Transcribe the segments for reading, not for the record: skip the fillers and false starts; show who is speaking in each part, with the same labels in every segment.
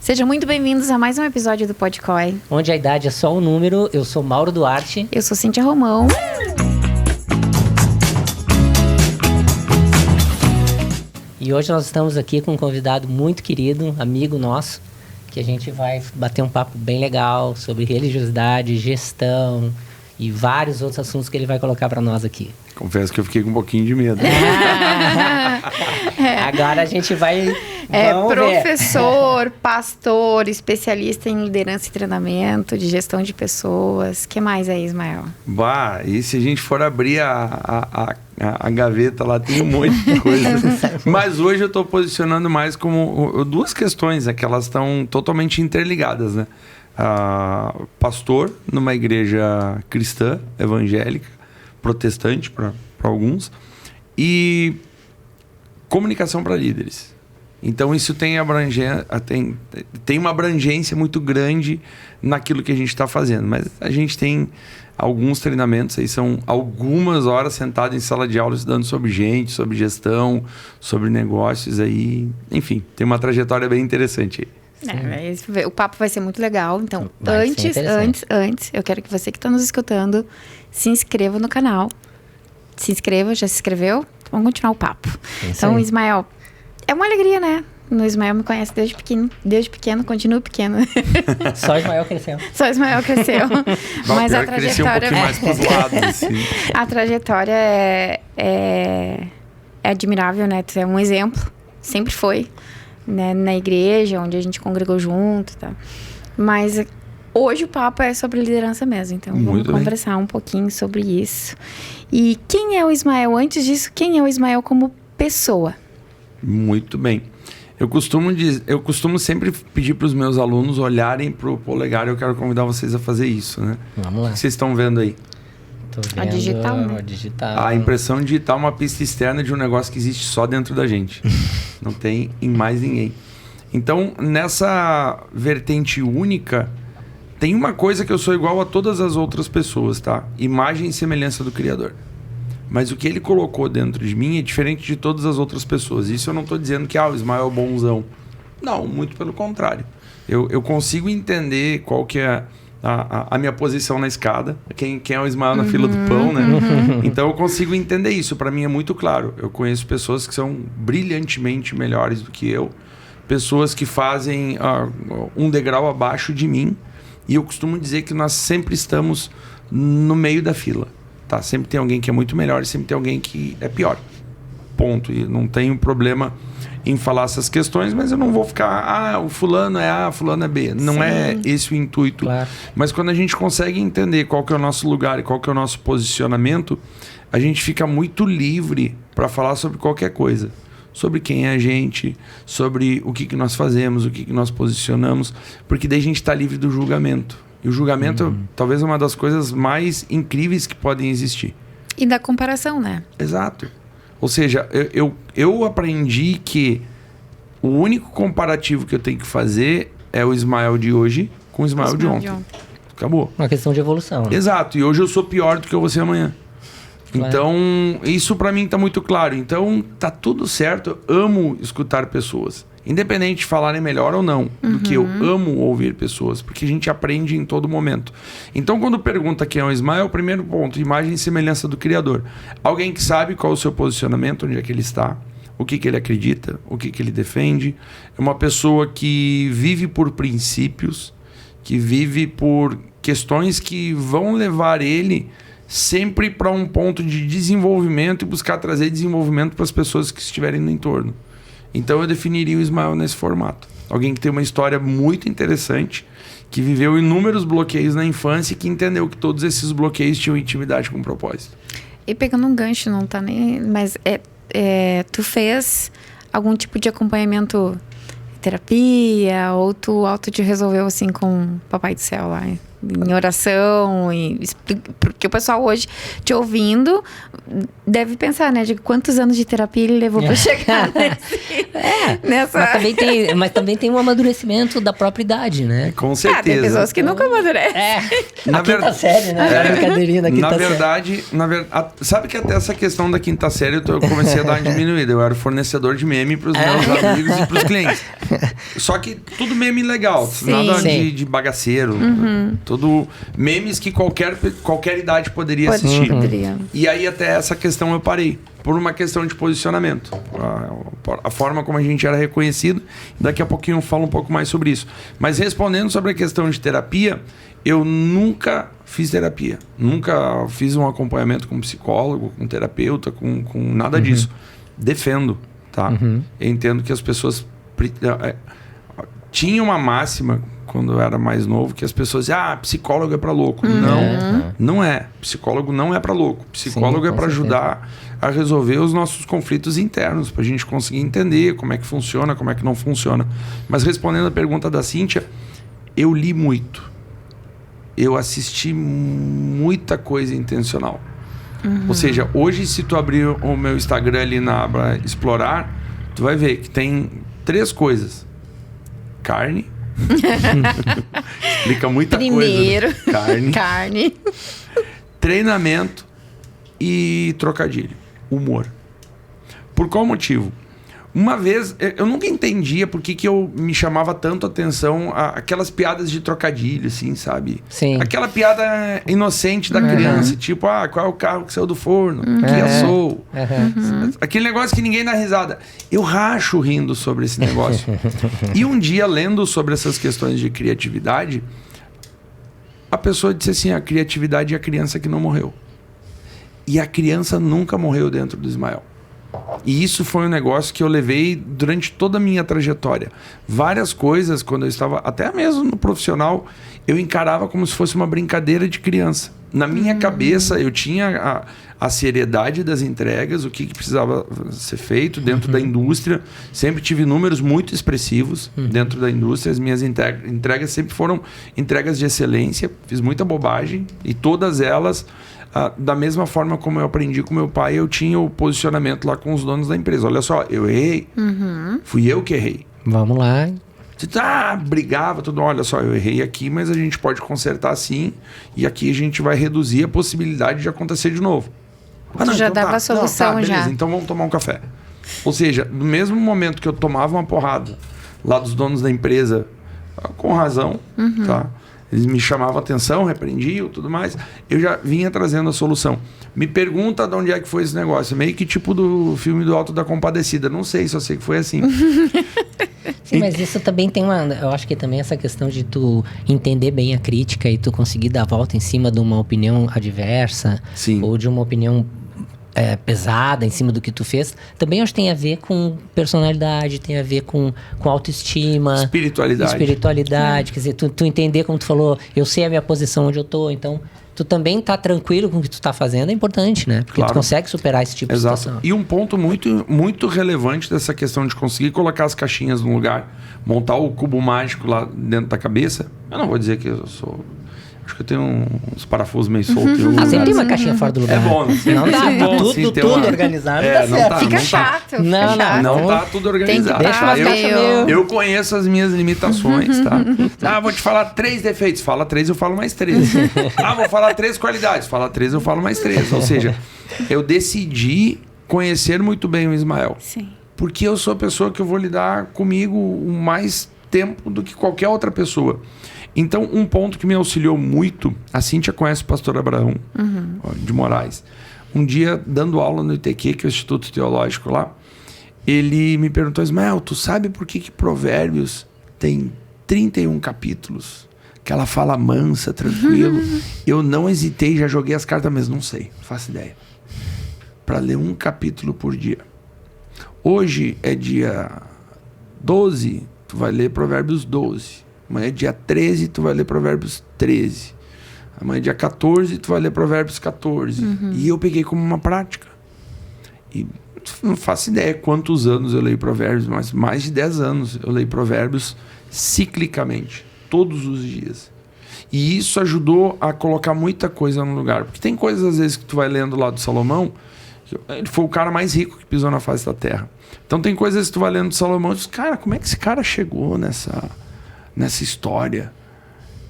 Speaker 1: Sejam muito bem-vindos a mais um episódio do Podcoi.
Speaker 2: Onde a idade é só um número. Eu sou Mauro Duarte.
Speaker 1: Eu sou Cíntia Romão.
Speaker 2: E hoje nós estamos aqui com um convidado muito querido, amigo nosso, que a gente vai bater um papo bem legal sobre religiosidade, gestão e vários outros assuntos que ele vai colocar para nós aqui.
Speaker 3: Confesso que eu fiquei com um pouquinho de medo.
Speaker 2: Agora a gente vai...
Speaker 1: Professor, pastor, especialista em liderança e treinamento, de gestão de pessoas. O que mais aí, Ismael?
Speaker 3: Bah, e se a gente for abrir a gaveta lá, tem um monte de coisa. Mas hoje eu estou posicionando mais como duas questões, que elas estão totalmente interligadas, né? Pastor numa igreja cristã, evangélica, protestante para alguns, e comunicação para líderes. Então isso tem uma abrangência muito grande naquilo que a gente está fazendo. Mas a gente tem alguns treinamentos, aí são algumas horas sentado em sala de aula estudando sobre gente, sobre gestão, sobre negócios aí. Enfim, tem uma trajetória bem interessante aí.
Speaker 1: O papo vai ser muito legal. Então, antes, eu quero que você que está nos escutando se inscreva no canal. Se inscreva, já se inscreveu? Vamos continuar o papo. Então, Ismael, é uma alegria, né? O Ismael me conhece desde pequeno, continua pequeno.
Speaker 2: Só o Ismael cresceu.
Speaker 1: Só o Ismael cresceu. Mas a trajetória...
Speaker 3: um pouquinho mais pros lados, assim.
Speaker 1: A trajetória é admirável, né? Tu é um exemplo, sempre foi, né? Na igreja, onde a gente congregou junto, tá? Mas hoje o papo é sobre liderança mesmo, então vamos conversar um pouquinho sobre isso. E quem é o Ismael? Antes disso, quem é o Ismael como pessoa?
Speaker 3: Muito bem. Eu costumo sempre pedir para os meus alunos olharem para o polegar. Eu quero convidar vocês a fazer isso, né?
Speaker 2: Vamos lá.
Speaker 3: O que vocês estão vendo aí?
Speaker 2: Tô vendo
Speaker 1: a digital, né?
Speaker 3: A impressão digital é uma pista externa de um negócio que existe só dentro da gente. Não tem em mais ninguém. Então, nessa vertente única, tem uma coisa que eu sou igual a todas as outras pessoas, tá? Imagem e semelhança do Criador. Mas o que ele colocou dentro de mim é diferente de todas as outras pessoas. Isso eu não estou dizendo que o Ismael é bonzão. Não, muito pelo contrário. Eu consigo entender qual que é a minha posição na escada. Quem é o Ismael na fila do pão, né? Então eu consigo entender isso. Para mim é muito claro. Eu conheço pessoas que são brilhantemente melhores do que eu. Pessoas que fazem um degrau abaixo de mim. E eu costumo dizer que nós sempre estamos no meio da fila. Tá? Sempre tem alguém que é muito melhor e sempre tem alguém que é pior. Ponto. E não tenho problema em falar essas questões, mas eu não vou ficar, o fulano é A, fulano é B. Não é esse o intuito.
Speaker 2: Claro.
Speaker 3: Mas quando a gente consegue entender qual que é o nosso lugar e qual que é o nosso posicionamento, a gente fica muito livre para falar sobre qualquer coisa. Sobre quem é a gente, sobre o que nós fazemos, o que nós posicionamos, porque daí a gente está livre do julgamento. E o julgamento talvez é uma das coisas mais incríveis que podem existir.
Speaker 1: E da comparação, né?
Speaker 3: Exato. Ou seja, eu aprendi que o único comparativo que eu tenho que fazer é o Ismael de hoje com o Ismael de ontem. Acabou.
Speaker 2: Uma questão de evolução. Né?
Speaker 3: Exato. E hoje eu sou pior do que eu vou ser amanhã.
Speaker 2: Claro.
Speaker 3: Então, isso pra mim tá muito claro. Então, tá tudo certo. Eu amo escutar pessoas. Independente de falarem melhor ou não, do que eu amo ouvir pessoas, porque a gente aprende em todo momento. Então, quando pergunta quem é o Ismael, primeiro ponto, imagem e semelhança do Criador. Alguém que sabe qual é o seu posicionamento, onde é que ele está, o que ele acredita, o que ele defende. É uma pessoa que vive por princípios, que vive por questões que vão levar ele sempre para um ponto de desenvolvimento e buscar trazer desenvolvimento para as pessoas que estiverem no entorno. Então eu definiria o Ismael nesse formato. Alguém que tem uma história muito interessante, que viveu inúmeros bloqueios na infância e que entendeu que todos esses bloqueios tinham intimidade com propósito.
Speaker 1: E pegando um gancho, não tá nem... Mas tu fez algum tipo de acompanhamento, terapia, ou tu auto te resolveu assim com o Papai do Céu lá em oração. Porque o pessoal hoje, te ouvindo, deve pensar, né? De quantos anos de terapia ele levou para chegar nessa...
Speaker 2: Mas também tem um amadurecimento da própria idade, né?
Speaker 3: Com certeza.
Speaker 1: Tem pessoas que nunca amadurecem.
Speaker 2: Na quinta série, né? A brincadeirinha da quinta série.
Speaker 3: Sabe que até essa questão da quinta série eu comecei a dar uma diminuída. Eu era fornecedor de meme pros meus amigos e pros clientes. Só que tudo meme legal. Nada de bagaceiro. Tudo memes que qualquer idade poderia assistir. E aí até essa questão eu parei. Por uma questão de posicionamento. A forma como a gente era reconhecido. Daqui a pouquinho eu falo um pouco mais sobre isso. Mas respondendo sobre a questão de terapia, eu nunca fiz terapia. Nunca fiz um acompanhamento com psicólogo, com terapeuta, com nada disso. Defendo, tá? Eu entendo que as pessoas... Tinha uma máxima, quando eu era mais novo, que as pessoas diziam, psicólogo é pra louco. Não é. Psicólogo não é pra louco. Psicólogo é pra ajudar a resolver os nossos conflitos internos, pra gente conseguir entender como é que funciona, como é que não funciona. Mas respondendo a pergunta da Cíntia, eu li muito. Eu assisti muita coisa intencional. Ou seja, hoje se tu abrir o meu Instagram ali na aba Explorar, tu vai ver que tem 3 coisas. Carne. Explica muita coisa.
Speaker 1: Primeiro,
Speaker 3: carne. Treinamento e trocadilho. Humor. Por qual motivo? Uma vez, eu nunca entendia por que eu me chamava tanto a atenção aquelas piadas de trocadilho, assim, sabe?
Speaker 2: Sim.
Speaker 3: Aquela piada inocente da criança, tipo, qual é o carro que saiu do forno? Que assou? Aquele negócio que ninguém dá risada. Eu racho rindo sobre esse negócio. E um dia, lendo sobre essas questões de criatividade, a pessoa disse assim, a criatividade é a criança que não morreu. E a criança nunca morreu dentro do Ismael. E isso foi um negócio que eu levei durante toda a minha trajetória. Várias coisas, quando eu estava, até mesmo no profissional, eu encarava como se fosse uma brincadeira de criança. Na minha cabeça, eu tinha a seriedade das entregas, o que precisava ser feito dentro da indústria. Sempre tive números muito expressivos dentro da indústria. As minhas entregas sempre foram entregas de excelência. Fiz muita bobagem e todas elas... da mesma forma como eu aprendi com meu pai, eu tinha o posicionamento lá com os donos da empresa. Olha só, eu errei. Fui eu que errei.
Speaker 2: Vamos lá.
Speaker 3: Brigava, tudo. Olha só, eu errei aqui, mas a gente pode consertar sim. E aqui a gente vai reduzir a possibilidade de acontecer de novo.
Speaker 1: Já dava a solução,
Speaker 3: beleza,
Speaker 1: já.
Speaker 3: Então vamos tomar um café. Ou seja, no mesmo momento que eu tomava uma porrada lá dos donos da empresa, com razão, tá? Eles me chamavam a atenção, repreendiam, tudo mais. Eu já vinha trazendo a solução. Me pergunta de onde é que foi esse negócio. Meio que tipo do filme do Alto da Compadecida. Não sei, só sei que foi assim.
Speaker 2: Sim, mas isso também tem uma... Eu acho que também essa questão de tu entender bem a crítica e tu conseguir dar a volta em cima de uma opinião adversa.
Speaker 3: Sim.
Speaker 2: Ou de uma opinião pesada em cima do que tu fez. Também acho que tem a ver com personalidade, tem a ver com autoestima. Espiritualidade. Quer dizer, tu entender, como tu falou, eu sei a minha posição onde eu tô, então... Tu também tá tranquilo com o que tu tá fazendo, é importante, né? Porque tu consegue superar esse tipo de situação.
Speaker 3: E um ponto muito, muito relevante dessa questão de conseguir colocar as caixinhas no lugar, montar o cubo mágico lá dentro da cabeça. Eu não vou dizer que eu sou... Acho que eu tenho uns parafusos meio soltos.
Speaker 2: Sempre tem uma caixinha fora do lugar.
Speaker 3: É bom.
Speaker 2: Não dá tudo organizado.
Speaker 1: Fica chato.
Speaker 3: Não tá tudo organizado. Eu conheço as minhas limitações, tá? Vou te falar 3 defeitos. Fala 3, eu falo mais 3. Vou falar 3 qualidades. Fala 3, eu falo mais 3. Ou seja, eu decidi conhecer muito bem o Ismael.
Speaker 1: Sim.
Speaker 3: Porque eu sou a pessoa que eu vou lidar comigo mais tempo do que qualquer outra pessoa. Então, um ponto que me auxiliou muito, a Cíntia conhece o pastor Abraão de Moraes. Um dia, dando aula no ITQ, que é o Instituto Teológico lá, ele me perguntou, Ismael, tu sabe por que Provérbios tem 31 capítulos? Que ela fala mansa, tranquilo. Eu não hesitei, já joguei as cartas, mas não sei, não faço ideia. Para ler um capítulo por dia. Hoje é dia 12, tu vai ler Provérbios 12. Amanhã é dia 13, tu vai ler Provérbios 13. Amanhã é dia 14, tu vai ler Provérbios 14. E eu peguei como uma prática. E não faço ideia quantos anos eu leio Provérbios, mas mais de 10 anos eu leio Provérbios ciclicamente, todos os dias. E isso ajudou a colocar muita coisa no lugar. Porque tem coisas, às vezes, que tu vai lendo lá do Salomão. Ele foi o cara mais rico que pisou na face da terra. Então tem coisas que tu vai lendo do Salomão e diz, cara, como é que esse cara chegou nessa história?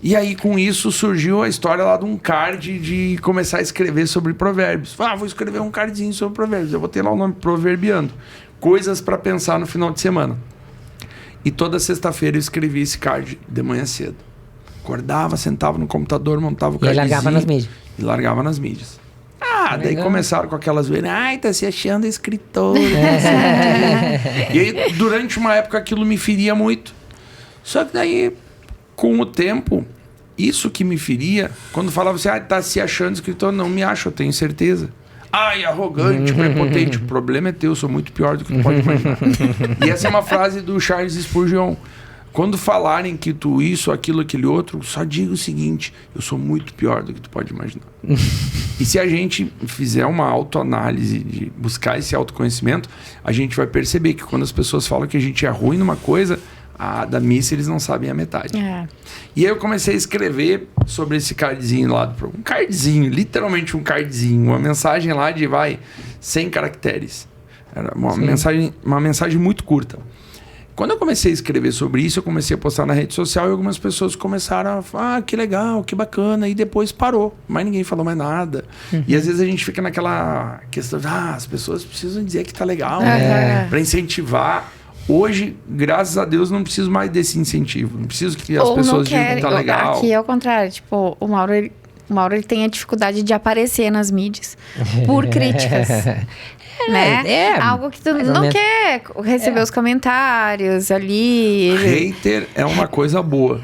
Speaker 3: E aí, com isso, surgiu a história lá de um card de começar a escrever sobre provérbios. Vou escrever um cardzinho sobre provérbios. Eu vou ter lá o nome Proverbiando. Coisas para pensar no final de semana. E toda sexta-feira eu escrevi esse card de manhã cedo. Acordava, sentava no computador, montava o cardzinho.
Speaker 2: E largava nas mídias.
Speaker 3: E largava nas mídias. Daí começaram com aquelas vezes, tá se achando escritor. E aí, durante uma época, aquilo me feria muito. Só que daí, com o tempo, isso que me feria, quando falava assim, tá se achando escritor, não me acho, eu tenho certeza. Arrogante, prepotente. O problema é teu, eu sou muito pior do que tu pode imaginar. E essa é uma frase do Charles Spurgeon. Quando falarem que tu isso, aquilo, aquele outro, só diga o seguinte, eu sou muito pior do que tu pode imaginar. E se a gente fizer uma autoanálise, de buscar esse autoconhecimento, a gente vai perceber que quando as pessoas falam que a gente é ruim numa coisa, da missa eles não sabem a metade. E aí eu comecei a escrever sobre esse cardzinho lá do programa. Um cardzinho, literalmente um cardzinho. Uma mensagem lá de, 100 caracteres. Era uma mensagem muito curta. Quando eu comecei a escrever sobre isso, eu comecei a postar na rede social e algumas pessoas começaram a falar, que legal, que bacana, e depois parou. Mas ninguém falou mais nada. E às vezes a gente fica naquela questão, as pessoas precisam dizer que tá legal, para incentivar. Hoje, graças a Deus, não preciso mais desse incentivo. Não preciso que as pessoas digam que tá legal.
Speaker 1: Aqui é o contrário, tipo, o Mauro ele tem a dificuldade de aparecer nas mídias por críticas. Né? Algo que tu não quer receber os comentários ali.
Speaker 3: Hater é uma coisa boa.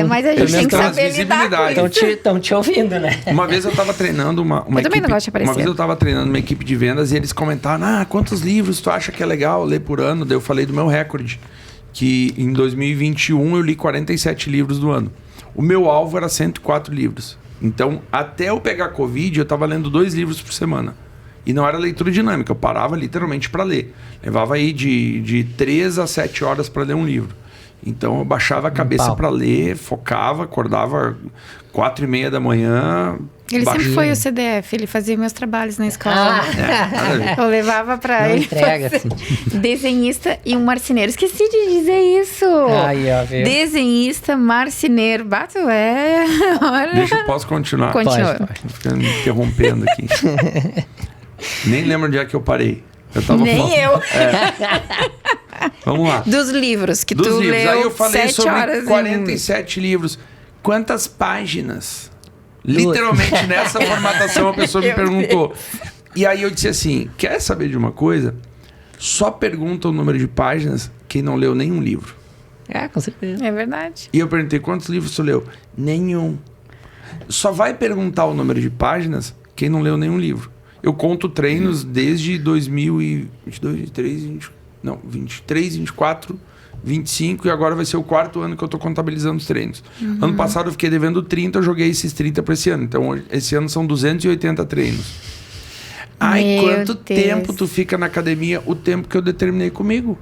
Speaker 1: Mas a gente tem que saber lidar com isso.
Speaker 2: Estão te ouvindo, né?
Speaker 3: Uma vez eu tava treinando uma
Speaker 1: eu também não gosto de aparecer.
Speaker 3: Uma vez eu tava treinando uma equipe de vendas e eles comentaram, quantos livros tu acha que é legal ler por ano? Daí eu falei do meu recorde, que em 2021 eu li 47 livros do ano. O meu alvo era 104 livros. Então, até eu pegar Covid, eu tava lendo 2 livros por semana. E não era leitura dinâmica, eu parava literalmente para ler. Levava aí de 3 a 7 horas para ler um livro. Então eu baixava a cabeça para ler, focava, acordava 4:30 da manhã.
Speaker 1: Ele sempre foi o CDF, ele fazia meus trabalhos na escola. Eu levava para ele
Speaker 2: entrega, assim.
Speaker 1: Desenhista e um marceneiro. Esqueci de dizer isso. Desenhista, marceneiro. Bato
Speaker 3: Posso continuar?
Speaker 1: Continua.
Speaker 3: Tô ficando me interrompendo aqui. Nem lembro onde é que eu parei. Eu tava
Speaker 1: eu.
Speaker 3: Vamos lá.
Speaker 1: Dos livros que tu leu.
Speaker 3: Aí eu falei
Speaker 1: 7
Speaker 3: sobre
Speaker 1: horas
Speaker 3: 47 livros. Quantas páginas? Literalmente nessa formatação a pessoa me perguntou. E aí eu disse assim, quer saber de uma coisa? Só pergunta o número de páginas quem não leu nenhum livro.
Speaker 2: Com certeza.
Speaker 1: É verdade.
Speaker 3: E eu perguntei, quantos livros tu leu? Nenhum. Só vai perguntar o número de páginas quem não leu nenhum livro. Eu conto treinos desde 2022, 23, 24, 25 e agora vai ser o 4º ano que eu tô contabilizando os treinos. Ano passado eu fiquei devendo 30, eu joguei esses 30 para esse ano. Então esse ano são 280 treinos. Quanto tempo tu fica na academia? O tempo que eu determinei comigo.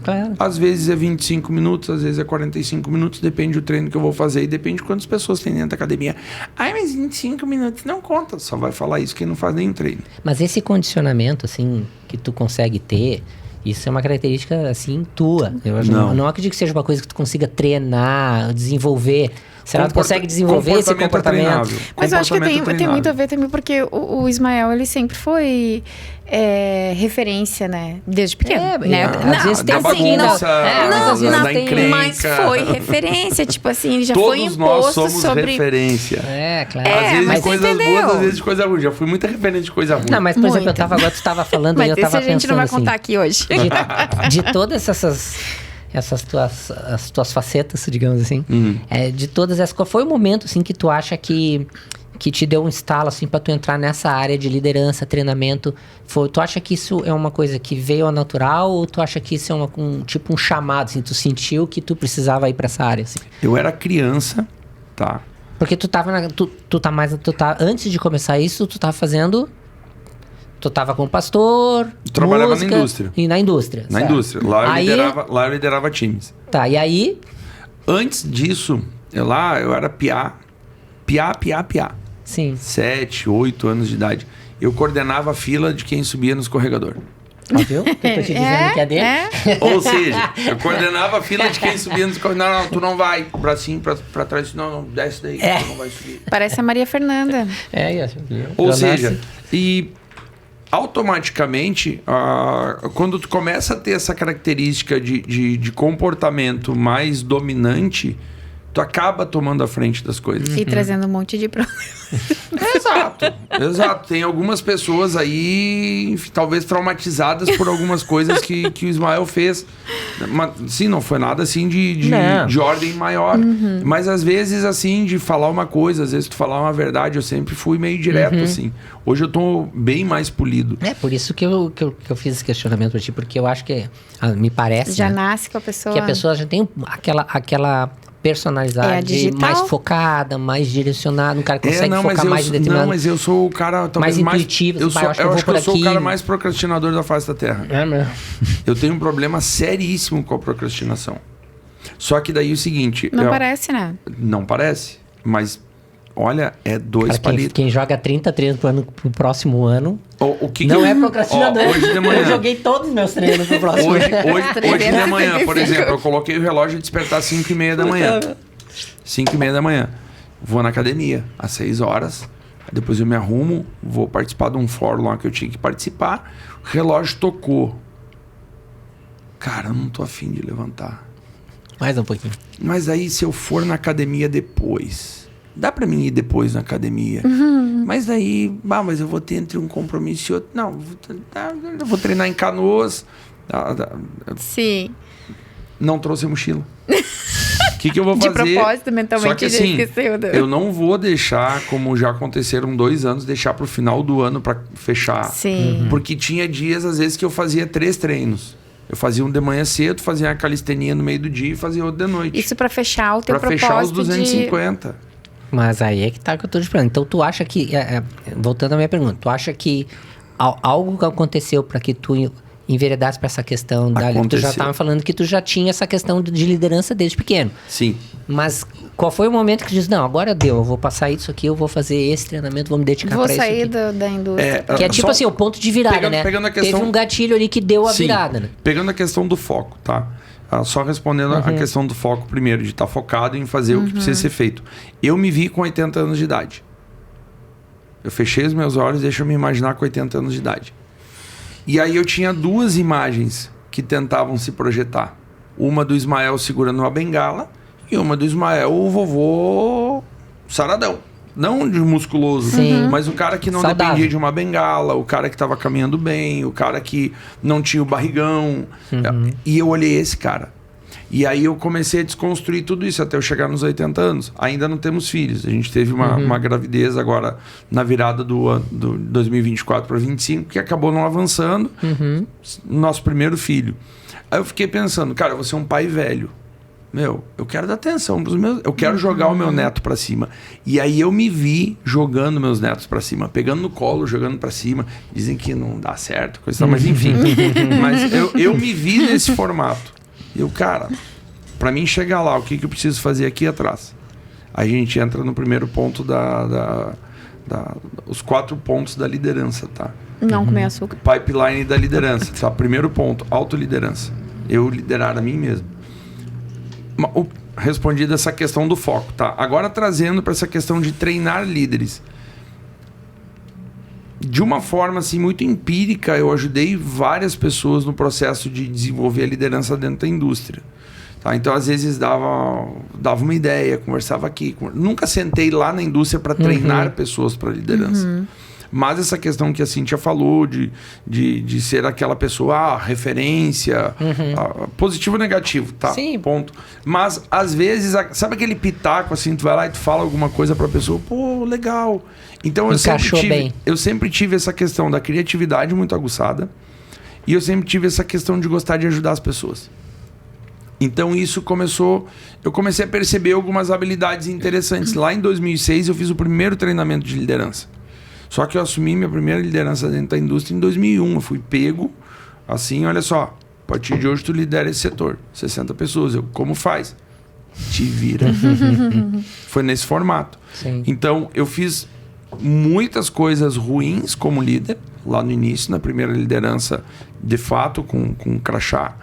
Speaker 2: Claro.
Speaker 3: Às vezes é 25 minutos, às vezes é 45 minutos, depende do treino que eu vou fazer e depende de quantas pessoas tem dentro da academia. Mas 25 minutos não conta, só vai falar isso quem não faz nenhum treino.
Speaker 2: Mas esse condicionamento, assim, que tu consegue ter, isso é uma característica, assim, tua. Eu não acredito que seja uma coisa que tu consiga treinar, desenvolver. Será que tu consegue desenvolver esse comportamento?
Speaker 1: Mas eu acho que tem muito a ver também, porque o Ismael, ele sempre foi referência, né? Desde pequeno. Né?
Speaker 2: Às vezes tem
Speaker 3: da encrenca.
Speaker 1: Mas foi referência, tipo assim, ele já
Speaker 3: todos
Speaker 1: foi imposto
Speaker 3: nós somos
Speaker 1: sobre...
Speaker 3: referência.
Speaker 2: Claro.
Speaker 3: Às vezes
Speaker 1: mas
Speaker 3: de coisas boas, às vezes de coisa ruim. Já fui muita referência de coisa ruim.
Speaker 2: Não, mas por exemplo, tu estava falando e eu estava pensando
Speaker 1: a gente não vai contar aqui hoje.
Speaker 2: De todas essas tuas facetas, digamos assim, de todas essas, qual foi o momento assim que tu acha que te deu um estalo assim para tu entrar nessa área de liderança, treinamento? Tu acha que isso é uma coisa que veio ao natural ou tu acha que isso é um chamado, assim, tu sentiu que tu precisava ir para essa área? Assim?
Speaker 3: Eu era criança, tá?
Speaker 2: Porque antes de começar isso, tu tava com o pastor,
Speaker 3: trabalhava
Speaker 2: música,
Speaker 3: na indústria.
Speaker 2: E na indústria.
Speaker 3: Na indústria. Lá eu liderava times.
Speaker 2: Tá, e aí?
Speaker 3: Antes disso, Eu era piá.
Speaker 2: Sim.
Speaker 3: 7, 8 anos de idade. Eu coordenava a fila de quem subia no escorregador.
Speaker 2: Ó, viu? Eu tô te dizendo que é dele.
Speaker 3: Ou seja, eu coordenava a fila de quem subia no escorregador. Não, tu não vai. Bracinho pra trás. Não, desce daí. Tu não vai subir.
Speaker 1: Parece a Maria Fernanda.
Speaker 3: Ou seja, e automaticamente, quando tu começa a ter essa característica de comportamento mais dominante, tu acaba tomando a frente das coisas.
Speaker 1: E trazendo um monte de problema.
Speaker 3: Exato. Tem algumas pessoas aí, talvez traumatizadas por algumas coisas que o Ismael fez. Mas, sim, não foi nada assim de ordem maior. Mas às vezes, assim, de falar uma coisa, às vezes tu falar uma verdade, eu sempre fui meio direto, assim. Hoje eu tô bem mais polido.
Speaker 2: É por isso que eu fiz esse questionamento pra ti, porque eu acho que me parece...
Speaker 1: Já nasce com a pessoa...
Speaker 2: Que a pessoa já tem aquela personalidade mais focada, mais direcionada, um cara que consegue focar mais em determinado...
Speaker 3: Não, mas eu sou o cara talvez
Speaker 2: mais intuitivo.
Speaker 3: Eu acho que eu sou o cara mais procrastinador da face da Terra.
Speaker 2: É mesmo.
Speaker 3: Eu tenho um problema seríssimo com a procrastinação. Só que daí o seguinte...
Speaker 1: Não parece, né?
Speaker 3: Não parece, mas... Olha, é 2 palitos.
Speaker 2: Quem joga 30 treinos pro próximo ano
Speaker 3: não
Speaker 2: é procrastinador.
Speaker 3: Hoje de manhã.
Speaker 2: Eu joguei todos os meus treinos pro próximo ano.
Speaker 3: Hoje de manhã, por exemplo, eu coloquei o relógio de despertar às 5h30 da manhã. 5h30 da manhã. Vou na academia às 6 horas. Depois eu me arrumo, vou participar de um fórum lá que eu tinha que participar. O relógio tocou. Cara, eu não tô afim de levantar.
Speaker 2: Mais um pouquinho.
Speaker 3: Mas aí, se eu for na academia depois... Dá pra mim ir depois na academia. Mas daí... mas eu vou ter entre um compromisso e outro. Não, eu vou treinar em Canoas.
Speaker 1: Sim.
Speaker 3: Não trouxe a mochila. O que eu vou fazer?
Speaker 1: De propósito, mentalmente,
Speaker 3: só que, assim,
Speaker 1: esqueceu.
Speaker 3: Eu não vou deixar, como já aconteceram 2 anos, deixar pro final do ano pra fechar.
Speaker 1: Sim.
Speaker 3: Porque tinha dias, às vezes, que eu fazia 3 treinos. Eu fazia um de manhã cedo, fazia uma calistenia no meio do dia e fazia outro de noite.
Speaker 1: Isso pra fechar o teu propósito.
Speaker 3: Pra fechar os 250.
Speaker 2: Mas aí é que tá que eu tô te perguntando. Então tu acha que... voltando à minha pergunta. Tu acha que algo que aconteceu para que tu enveredasse para essa questão da... Tu já tava falando que tu já tinha essa questão de liderança desde pequeno.
Speaker 3: Sim.
Speaker 2: Mas qual foi o momento que tu disse, não, agora deu, eu vou passar isso aqui, eu vou fazer esse treinamento, vou me dedicar para isso aqui.
Speaker 1: Vou sair da indústria.
Speaker 2: Que é tipo assim, o ponto de virada, né?
Speaker 3: Pegando a questão...
Speaker 2: Teve um gatilho ali que deu a virada, né?
Speaker 3: Pegando a questão do foco, tá? Só respondendo a questão do foco primeiro, de estar focado em fazer o que precisa ser feito. Eu me vi com 80 anos de idade. Eu fechei os meus olhos e deixa eu me imaginar com 80 anos de idade. E aí eu tinha 2 imagens que tentavam se projetar. Uma do Ismael segurando uma bengala e uma do Ismael, o vovô saradão. Não de musculoso, mas o cara que não dependia de uma bengala, o cara que estava caminhando bem, o cara que não tinha o barrigão. E eu olhei esse cara. E aí eu comecei a desconstruir tudo isso até eu chegar nos 80 anos. Ainda não temos filhos. A gente teve uma gravidez agora na virada do 2024 para 2025, que acabou não avançando. Nosso primeiro filho. Aí eu fiquei pensando, cara, eu vou ser um pai velho. Eu quero dar atenção pros meus... Eu quero jogar o meu neto pra cima. E aí eu me vi jogando meus netos pra cima. Pegando no colo, jogando pra cima. Dizem que não dá certo, coisa tal, mas enfim. Mas eu me vi nesse formato. E eu, cara, pra mim chegar lá, o que eu preciso fazer aqui atrás? Aí a gente entra no primeiro ponto os 4 pontos da liderança, tá?
Speaker 1: Não comer açúcar.
Speaker 3: Pipeline da liderança, tá? Primeiro ponto, autoliderança. Eu liderar a mim mesmo. Respondi dessa questão do foco, tá? Agora trazendo para essa questão de treinar líderes. De uma forma assim muito empírica, eu ajudei várias pessoas no processo de desenvolver a liderança dentro da indústria. Tá? Então, às vezes, dava uma ideia, conversava aqui. Nunca sentei lá na indústria para treinar pessoas para liderança. Mas essa questão que a Cíntia falou de ser aquela pessoa, referência, positivo ou negativo, tá?
Speaker 2: Sim.
Speaker 3: Ponto. Mas, às vezes, sabe aquele pitaco, assim, tu vai lá e tu fala alguma coisa pra pessoa, pô, legal. Então, eu sempre tive essa questão da criatividade muito aguçada e eu sempre tive essa questão de gostar de ajudar as pessoas. Então, eu comecei a perceber algumas habilidades interessantes. Lá em 2006, eu fiz o primeiro treinamento de liderança. Só que eu assumi minha primeira liderança dentro da indústria em 2001. Eu fui pego, assim, olha só, a partir de hoje tu lidera esse setor, 60 pessoas. Como faz? te vira. Foi nesse formato.
Speaker 2: Sim.
Speaker 3: Então, eu fiz muitas coisas ruins como líder, lá no início, na primeira liderança, de fato, com crachá.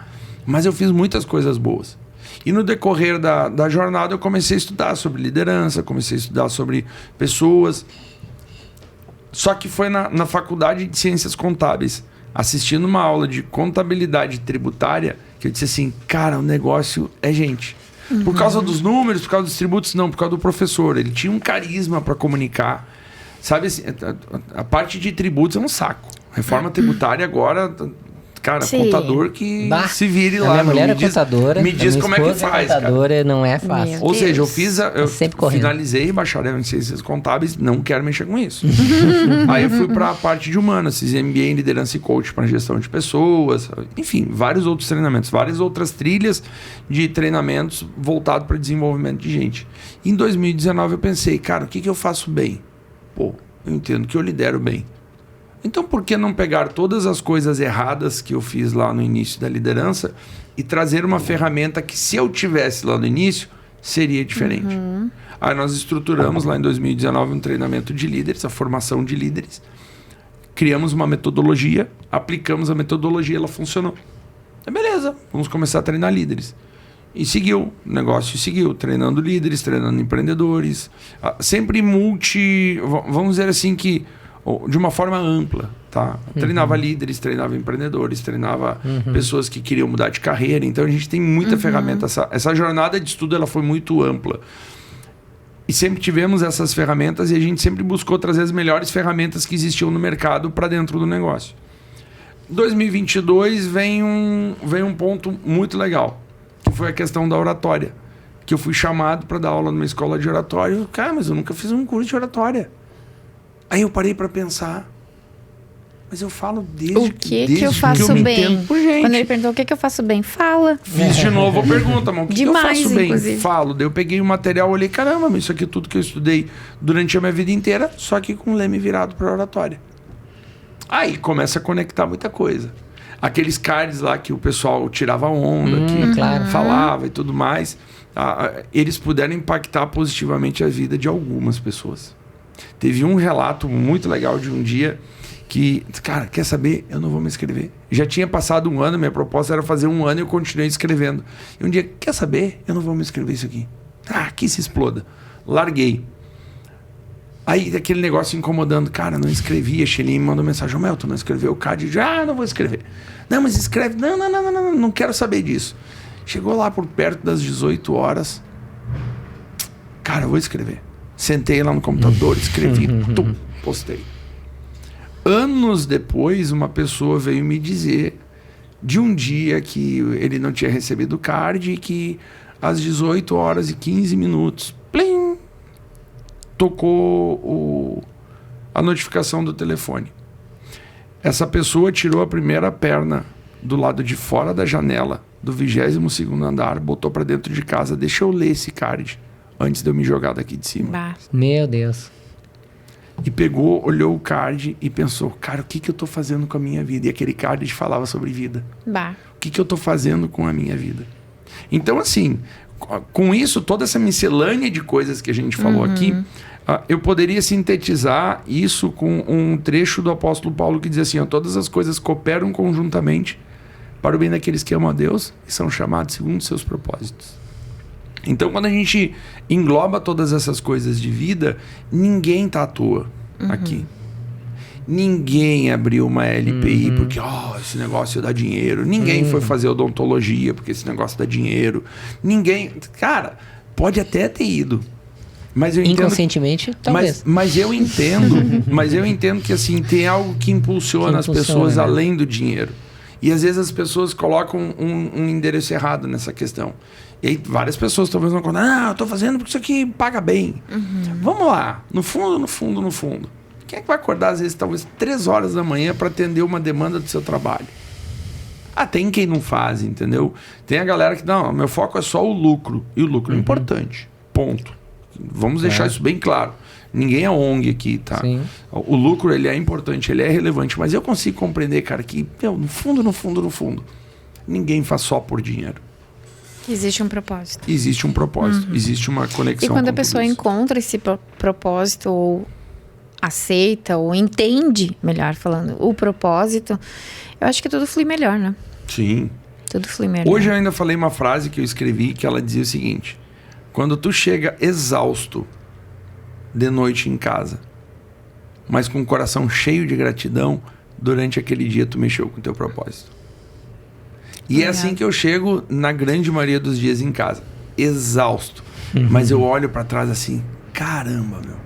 Speaker 3: Mas eu fiz muitas coisas boas. E no decorrer da jornada, eu comecei a estudar sobre liderança, comecei a estudar sobre pessoas. Só que foi na Faculdade de Ciências Contábeis, assistindo uma aula de contabilidade tributária, que eu disse assim, cara, o negócio é gente. Por causa dos números, por causa dos tributos, não, por causa do professor. Ele tinha um carisma para comunicar. Sabe assim, a parte de tributos é um saco. Reforma tributária agora, cara,
Speaker 1: Sim.
Speaker 3: contador que se vire lá.
Speaker 2: Minha mulher é
Speaker 3: diz,
Speaker 2: contadora.
Speaker 3: me diz como é que faz,
Speaker 2: contadora, não é fácil.
Speaker 1: Meu
Speaker 3: Ou seja, eu
Speaker 1: Deus.
Speaker 3: finalizei bacharel em ciências contábeis, não quero mexer com isso. Aí eu fui para a parte de humanas, fiz MBA em liderança e coach para gestão de pessoas, enfim, vários outros treinamentos, várias outras trilhas de treinamentos voltados para desenvolvimento de gente. Em 2019 eu pensei, cara, o que eu faço bem? Pô, eu entendo que eu lidero bem. Então, por que não pegar todas as coisas erradas que eu fiz lá no início da liderança e trazer uma ferramenta que, se eu tivesse lá no início, seria diferente? Aí nós estruturamos lá em 2019 um treinamento de líderes, a formação de líderes. Criamos uma metodologia, aplicamos a metodologia, ela funcionou. Beleza, vamos começar a treinar líderes. E seguiu, o negócio seguiu, treinando líderes, treinando empreendedores. Sempre vamos dizer assim que de uma forma ampla, tá? Treinava líderes, treinava empreendedores, treinava pessoas que queriam mudar de carreira. Então a gente tem muita ferramenta. Essa jornada de estudo ela foi muito ampla. E sempre tivemos essas ferramentas e a gente sempre buscou trazer as melhores ferramentas que existiam no mercado para dentro do negócio. 2022 vem um ponto muito legal, que foi a questão da oratória. Que eu fui chamado para dar aula numa escola de oratória. Cara, mas eu nunca fiz um curso de oratória. Aí eu parei para pensar, mas eu falo desde
Speaker 1: O que eu faço bem?
Speaker 3: por gente.
Speaker 1: Quando ele perguntou o que eu faço bem, fala.
Speaker 3: Fiz de novo a pergunta, mas o que eu
Speaker 1: Demais,
Speaker 3: faço bem?
Speaker 1: inclusive.
Speaker 3: Falo. Daí eu peguei o material e olhei, caramba, mas isso aqui é tudo que eu estudei durante a minha vida inteira, só que com leme virado para oratória. Aí começa a conectar muita coisa. Aqueles cards lá que o pessoal tirava onda, que falava e tudo mais, eles puderam impactar positivamente a vida de algumas pessoas. Teve um relato muito legal de um dia que, cara, quer saber? Eu não vou me inscrever. Já tinha passado um ano, minha proposta era fazer um ano e eu continuei escrevendo. E um dia, quer saber? Eu não vou me inscrever isso aqui. Que se exploda. Larguei. Aí aquele negócio incomodando, cara, não escrevi. A Xeline me mandou mensagem, Mel, tu não escreveu o CAD? Não vou escrever. Não, mas escreve. Não quero saber disso. Chegou lá por perto das 18 horas. Cara, eu vou escrever. Sentei lá no computador, escrevi, postei. Anos depois, uma pessoa veio me dizer de um dia que ele não tinha recebido o card e que às 18 horas e 15 minutos, plim, tocou a notificação do telefone. Essa pessoa tirou a primeira perna do lado de fora da janela do 22º andar, botou para dentro de casa, deixa eu ler esse card antes de eu me jogar daqui de cima.
Speaker 1: Bah.
Speaker 2: Meu Deus.
Speaker 3: E pegou, olhou o card e pensou, cara, o que eu tô fazendo com a minha vida? E aquele card falava sobre vida.
Speaker 1: Bah.
Speaker 3: O que eu tô fazendo com a minha vida? Então, assim, com isso, toda essa miscelânea de coisas que a gente falou aqui, eu poderia sintetizar isso com um trecho do apóstolo Paulo que diz assim, todas as coisas cooperam conjuntamente para o bem daqueles que amam a Deus e são chamados segundo seus propósitos. Então, quando a gente engloba todas essas coisas de vida, ninguém tá à toa aqui. Ninguém abriu uma LPI porque esse negócio dá dinheiro. Ninguém foi fazer odontologia porque esse negócio dá dinheiro. Ninguém... Cara, pode até ter ido. Mas eu entendo...
Speaker 2: Inconscientemente, talvez.
Speaker 3: Mas eu entendo que assim, tem algo que impulsiona as pessoas, né, além do dinheiro. E às vezes as pessoas colocam um endereço errado nessa questão. E aí várias pessoas talvez não acordam, eu tô fazendo porque isso aqui paga bem. Vamos lá, no fundo. Quem é que vai acordar às vezes talvez 3 horas da manhã para atender uma demanda do seu trabalho? Tem quem não faz, entendeu? Tem a galera que, não, meu foco é só o lucro. E o lucro é importante, ponto. Vamos deixar isso bem claro. Ninguém é ONG aqui, tá? Sim. O lucro, ele é importante, ele é relevante, mas eu consigo compreender, cara, que no fundo, ninguém faz só por dinheiro.
Speaker 1: Que existe um propósito.
Speaker 3: Existe um propósito, existe uma conexão.
Speaker 1: E quando
Speaker 3: com
Speaker 1: a pessoa
Speaker 3: tudo isso.
Speaker 1: encontra esse propósito, ou aceita, ou entende, melhor falando, o propósito, eu acho que tudo flui melhor, né?
Speaker 3: Sim.
Speaker 1: Tudo flui melhor.
Speaker 3: Hoje eu ainda falei uma frase que eu escrevi que ela dizia o seguinte: quando tu chega exausto de noite em casa, mas com o coração cheio de gratidão, durante aquele dia tu mexeu com o teu propósito. E é assim que eu chego na grande maioria dos dias em casa, exausto. Mas eu olho pra trás assim, caramba, meu,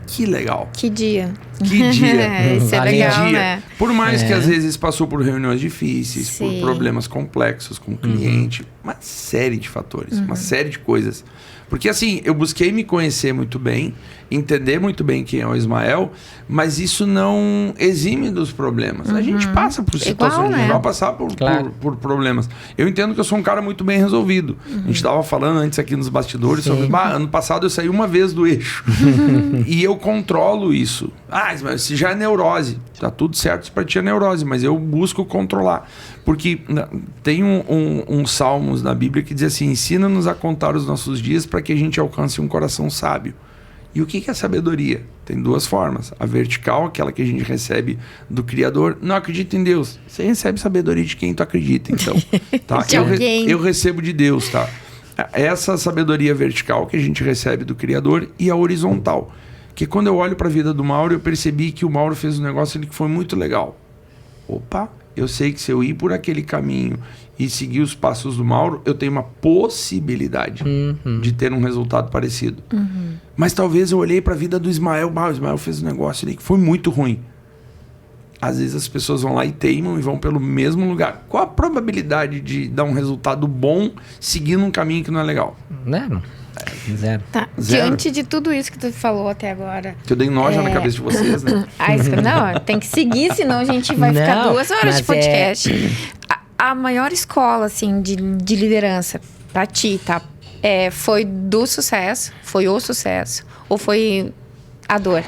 Speaker 3: que legal.
Speaker 1: Que dia.
Speaker 3: Que dia.
Speaker 1: Isso é
Speaker 2: Valeu.
Speaker 1: legal,
Speaker 3: dia.
Speaker 1: né?
Speaker 3: Por mais que às vezes passou por reuniões difíceis,
Speaker 1: Sim.
Speaker 3: por problemas complexos com o cliente, uma série de fatores, uma série de coisas. Porque assim, eu busquei me conhecer muito bem, entender muito bem quem é o Ismael, mas isso não exime dos problemas. A gente passa por situações,
Speaker 1: Igual,
Speaker 3: a gente
Speaker 1: né?
Speaker 3: vai passar por problemas. Eu entendo que eu sou um cara muito bem resolvido. A gente estava falando antes aqui nos bastidores sobre, ano passado eu saí uma vez do eixo. E eu controlo isso. Mas se já é neurose, tá tudo certo se pra ti é neurose, mas eu busco controlar. Porque tem um Salmos na Bíblia que diz assim: ensina-nos a contar os nossos dias para que a gente alcance um coração sábio. E o que é sabedoria? Tem duas formas. A vertical, aquela que a gente recebe do Criador. Não acredita em Deus. Você recebe sabedoria de quem tu acredita, então. Tá?
Speaker 1: De alguém.
Speaker 3: Eu recebo de Deus, tá? Essa sabedoria vertical que a gente recebe do Criador, e a horizontal. Que quando eu olho para a vida do Mauro, eu percebi que o Mauro fez um negócio ali que foi muito legal. Opa, eu sei que se eu ir por aquele caminho e seguir os passos do Mauro, eu tenho uma possibilidade de ter um resultado parecido. Mas talvez eu olhei para a vida do Ismael, o Ismael fez um negócio ali que foi muito ruim. Às vezes as pessoas vão lá e teimam e vão pelo mesmo lugar. Qual a probabilidade de dar um resultado bom seguindo um caminho que não é legal?
Speaker 2: Não. Zero.
Speaker 1: Tá.
Speaker 3: Zero.
Speaker 1: Diante de tudo isso que tu falou até agora.
Speaker 3: Que eu dei noja na cabeça de vocês, né?
Speaker 1: Não, tem que seguir, senão a gente vai ficar
Speaker 2: Não,
Speaker 1: 2 horas
Speaker 2: mas
Speaker 1: de podcast. A maior escola, assim, de liderança pra ti, tá? Foi do sucesso? Foi o sucesso? Ou foi a dor?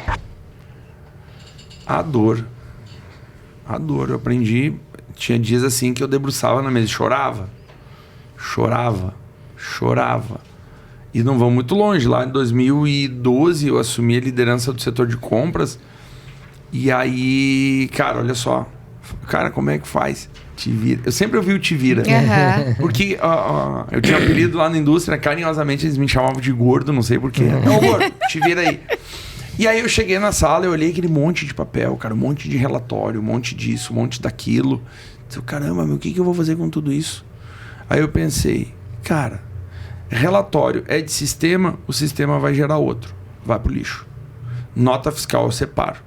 Speaker 3: A dor. A dor. Eu aprendi... Tinha dias assim que eu debruçava na mesa e chorava. Chorava. E não vão muito longe. Lá em 2012 eu assumi a liderança do setor de compras. E aí, cara, olha só. Cara, como é que faz? Te vira. Eu sempre ouvi o te vira. Porque eu tinha um apelido lá na indústria, carinhosamente eles me chamavam de gordo, não sei porquê. Ô, gordo, te vira aí. E aí eu cheguei na sala, eu olhei aquele monte de papel, cara, um monte de relatório, um monte disso, um monte daquilo. Disse, caramba, meu, o que eu vou fazer com tudo isso? Aí eu pensei, cara, relatório é de sistema, o sistema vai gerar outro, vai pro lixo. Nota fiscal eu separo.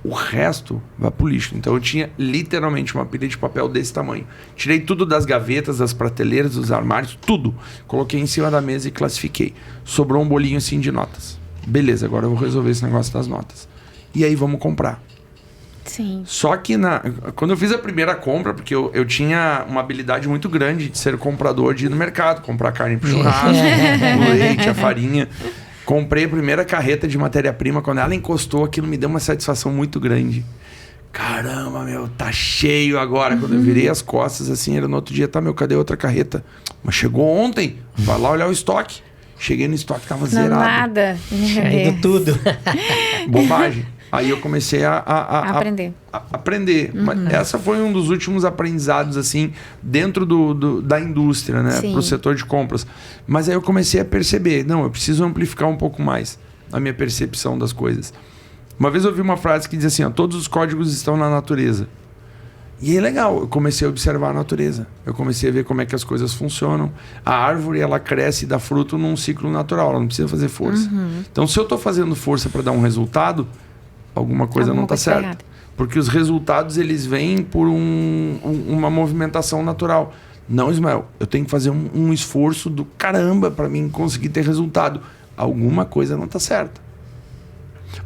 Speaker 3: O resto vai pro lixo. Então eu tinha literalmente uma pilha de papel desse tamanho. Tirei tudo das gavetas, das prateleiras, dos armários, tudo. Coloquei em cima da mesa e classifiquei. Sobrou um bolinho assim de notas. Beleza, agora eu vou resolver esse negócio das notas. E aí vamos comprar.
Speaker 1: Sim.
Speaker 3: Só que quando eu fiz a primeira compra, porque eu tinha uma habilidade muito grande de ser comprador, de ir no mercado, comprar carne pro churrasco, o leite, a farinha. Comprei a primeira carreta de matéria-prima. Quando ela encostou, aquilo me deu uma satisfação muito grande. Caramba, meu, tá cheio agora. Quando eu virei as costas, assim, era no outro dia, tá, meu, cadê outra carreta? Mas chegou ontem, vai lá olhar o estoque. Cheguei no estoque, tava zerado.
Speaker 1: Nada.
Speaker 2: Indo tudo.
Speaker 3: Bobagem. Aí eu comecei a aprender. Mas essa foi um dos últimos aprendizados, assim, dentro da indústria, né?
Speaker 1: Sim.
Speaker 3: Pro setor de compras. Mas aí eu comecei a perceber, não, eu preciso amplificar um pouco mais a minha percepção das coisas. Uma vez eu ouvi uma frase que diz assim, ó, todos os códigos estão na natureza. E é legal, eu comecei a observar a natureza. Eu comecei a ver como é que as coisas funcionam. A árvore, ela cresce e dá fruto num ciclo natural, ela não precisa fazer força. Então, se eu estou fazendo força para dar um resultado, alguma coisa não está certa. Errada. Porque os resultados, eles vêm por uma movimentação natural. Não, Ismael, eu tenho que fazer um esforço do caramba para mim conseguir ter resultado. Alguma coisa não está certa.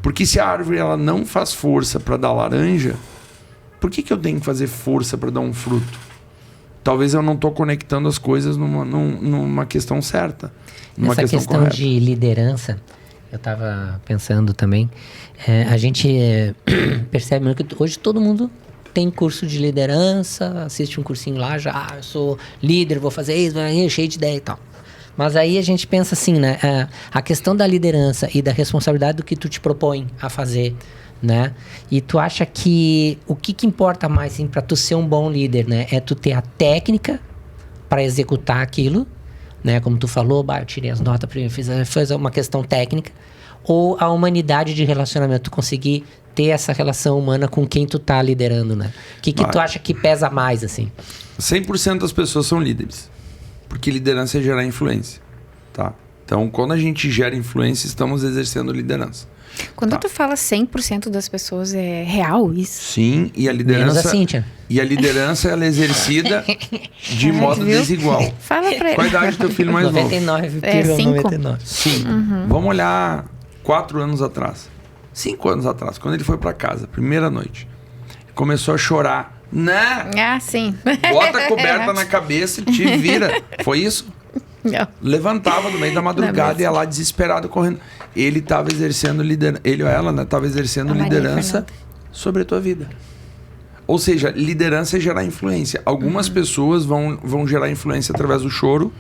Speaker 3: Porque se a árvore ela não faz força para dar laranja, por que eu tenho que fazer força para dar um fruto? Talvez eu não estou conectando as coisas numa questão certa.
Speaker 2: Nessa questão correta. De liderança, eu estava pensando também, a gente percebe que hoje todo mundo tem curso de liderança, assiste um cursinho lá, já, eu sou líder, vou fazer isso, cheio de ideia e tal. Mas aí a gente pensa assim, né? A questão da liderança e da responsabilidade do que tu te propõe a fazer, né? E tu acha que o que importa mais, assim, para tu ser um bom líder, né? É tu ter a técnica para executar aquilo, né? Como tu falou, eu tirei as notas, fiz uma questão técnica, ou a humanidade de relacionamento, tu conseguir ter essa relação humana com quem tu tá liderando, né? O que tu acha que pesa mais, assim?
Speaker 3: 100% das pessoas são líderes. Porque liderança é gerar influência, tá? Então, quando a gente gera influência, estamos exercendo liderança.
Speaker 1: Quando tu fala 100% das pessoas, é real isso?
Speaker 3: Sim, e a liderança...
Speaker 2: Menos a Cíntia.
Speaker 3: E a liderança, ela é exercida de modo desigual.
Speaker 1: Fala pra ele.
Speaker 3: Qual a idade do teu filho mais
Speaker 2: 99,
Speaker 3: novo?
Speaker 2: 99.
Speaker 3: Sim. Vamos olhar 4 anos atrás. 5 anos atrás, quando ele foi pra casa, primeira noite. Começou a chorar. Né?
Speaker 1: Ah, sim.
Speaker 3: Bota a coberta na cabeça e te vira. Foi isso?
Speaker 1: Não.
Speaker 3: Levantava no meio da madrugada e ia lá desesperado correndo. Ele estava exercendo liderança. Ele ou ela, né? Estava exercendo liderança sobre a tua vida. Ou seja, liderança é gerar influência. Algumas pessoas vão gerar influência através do choro.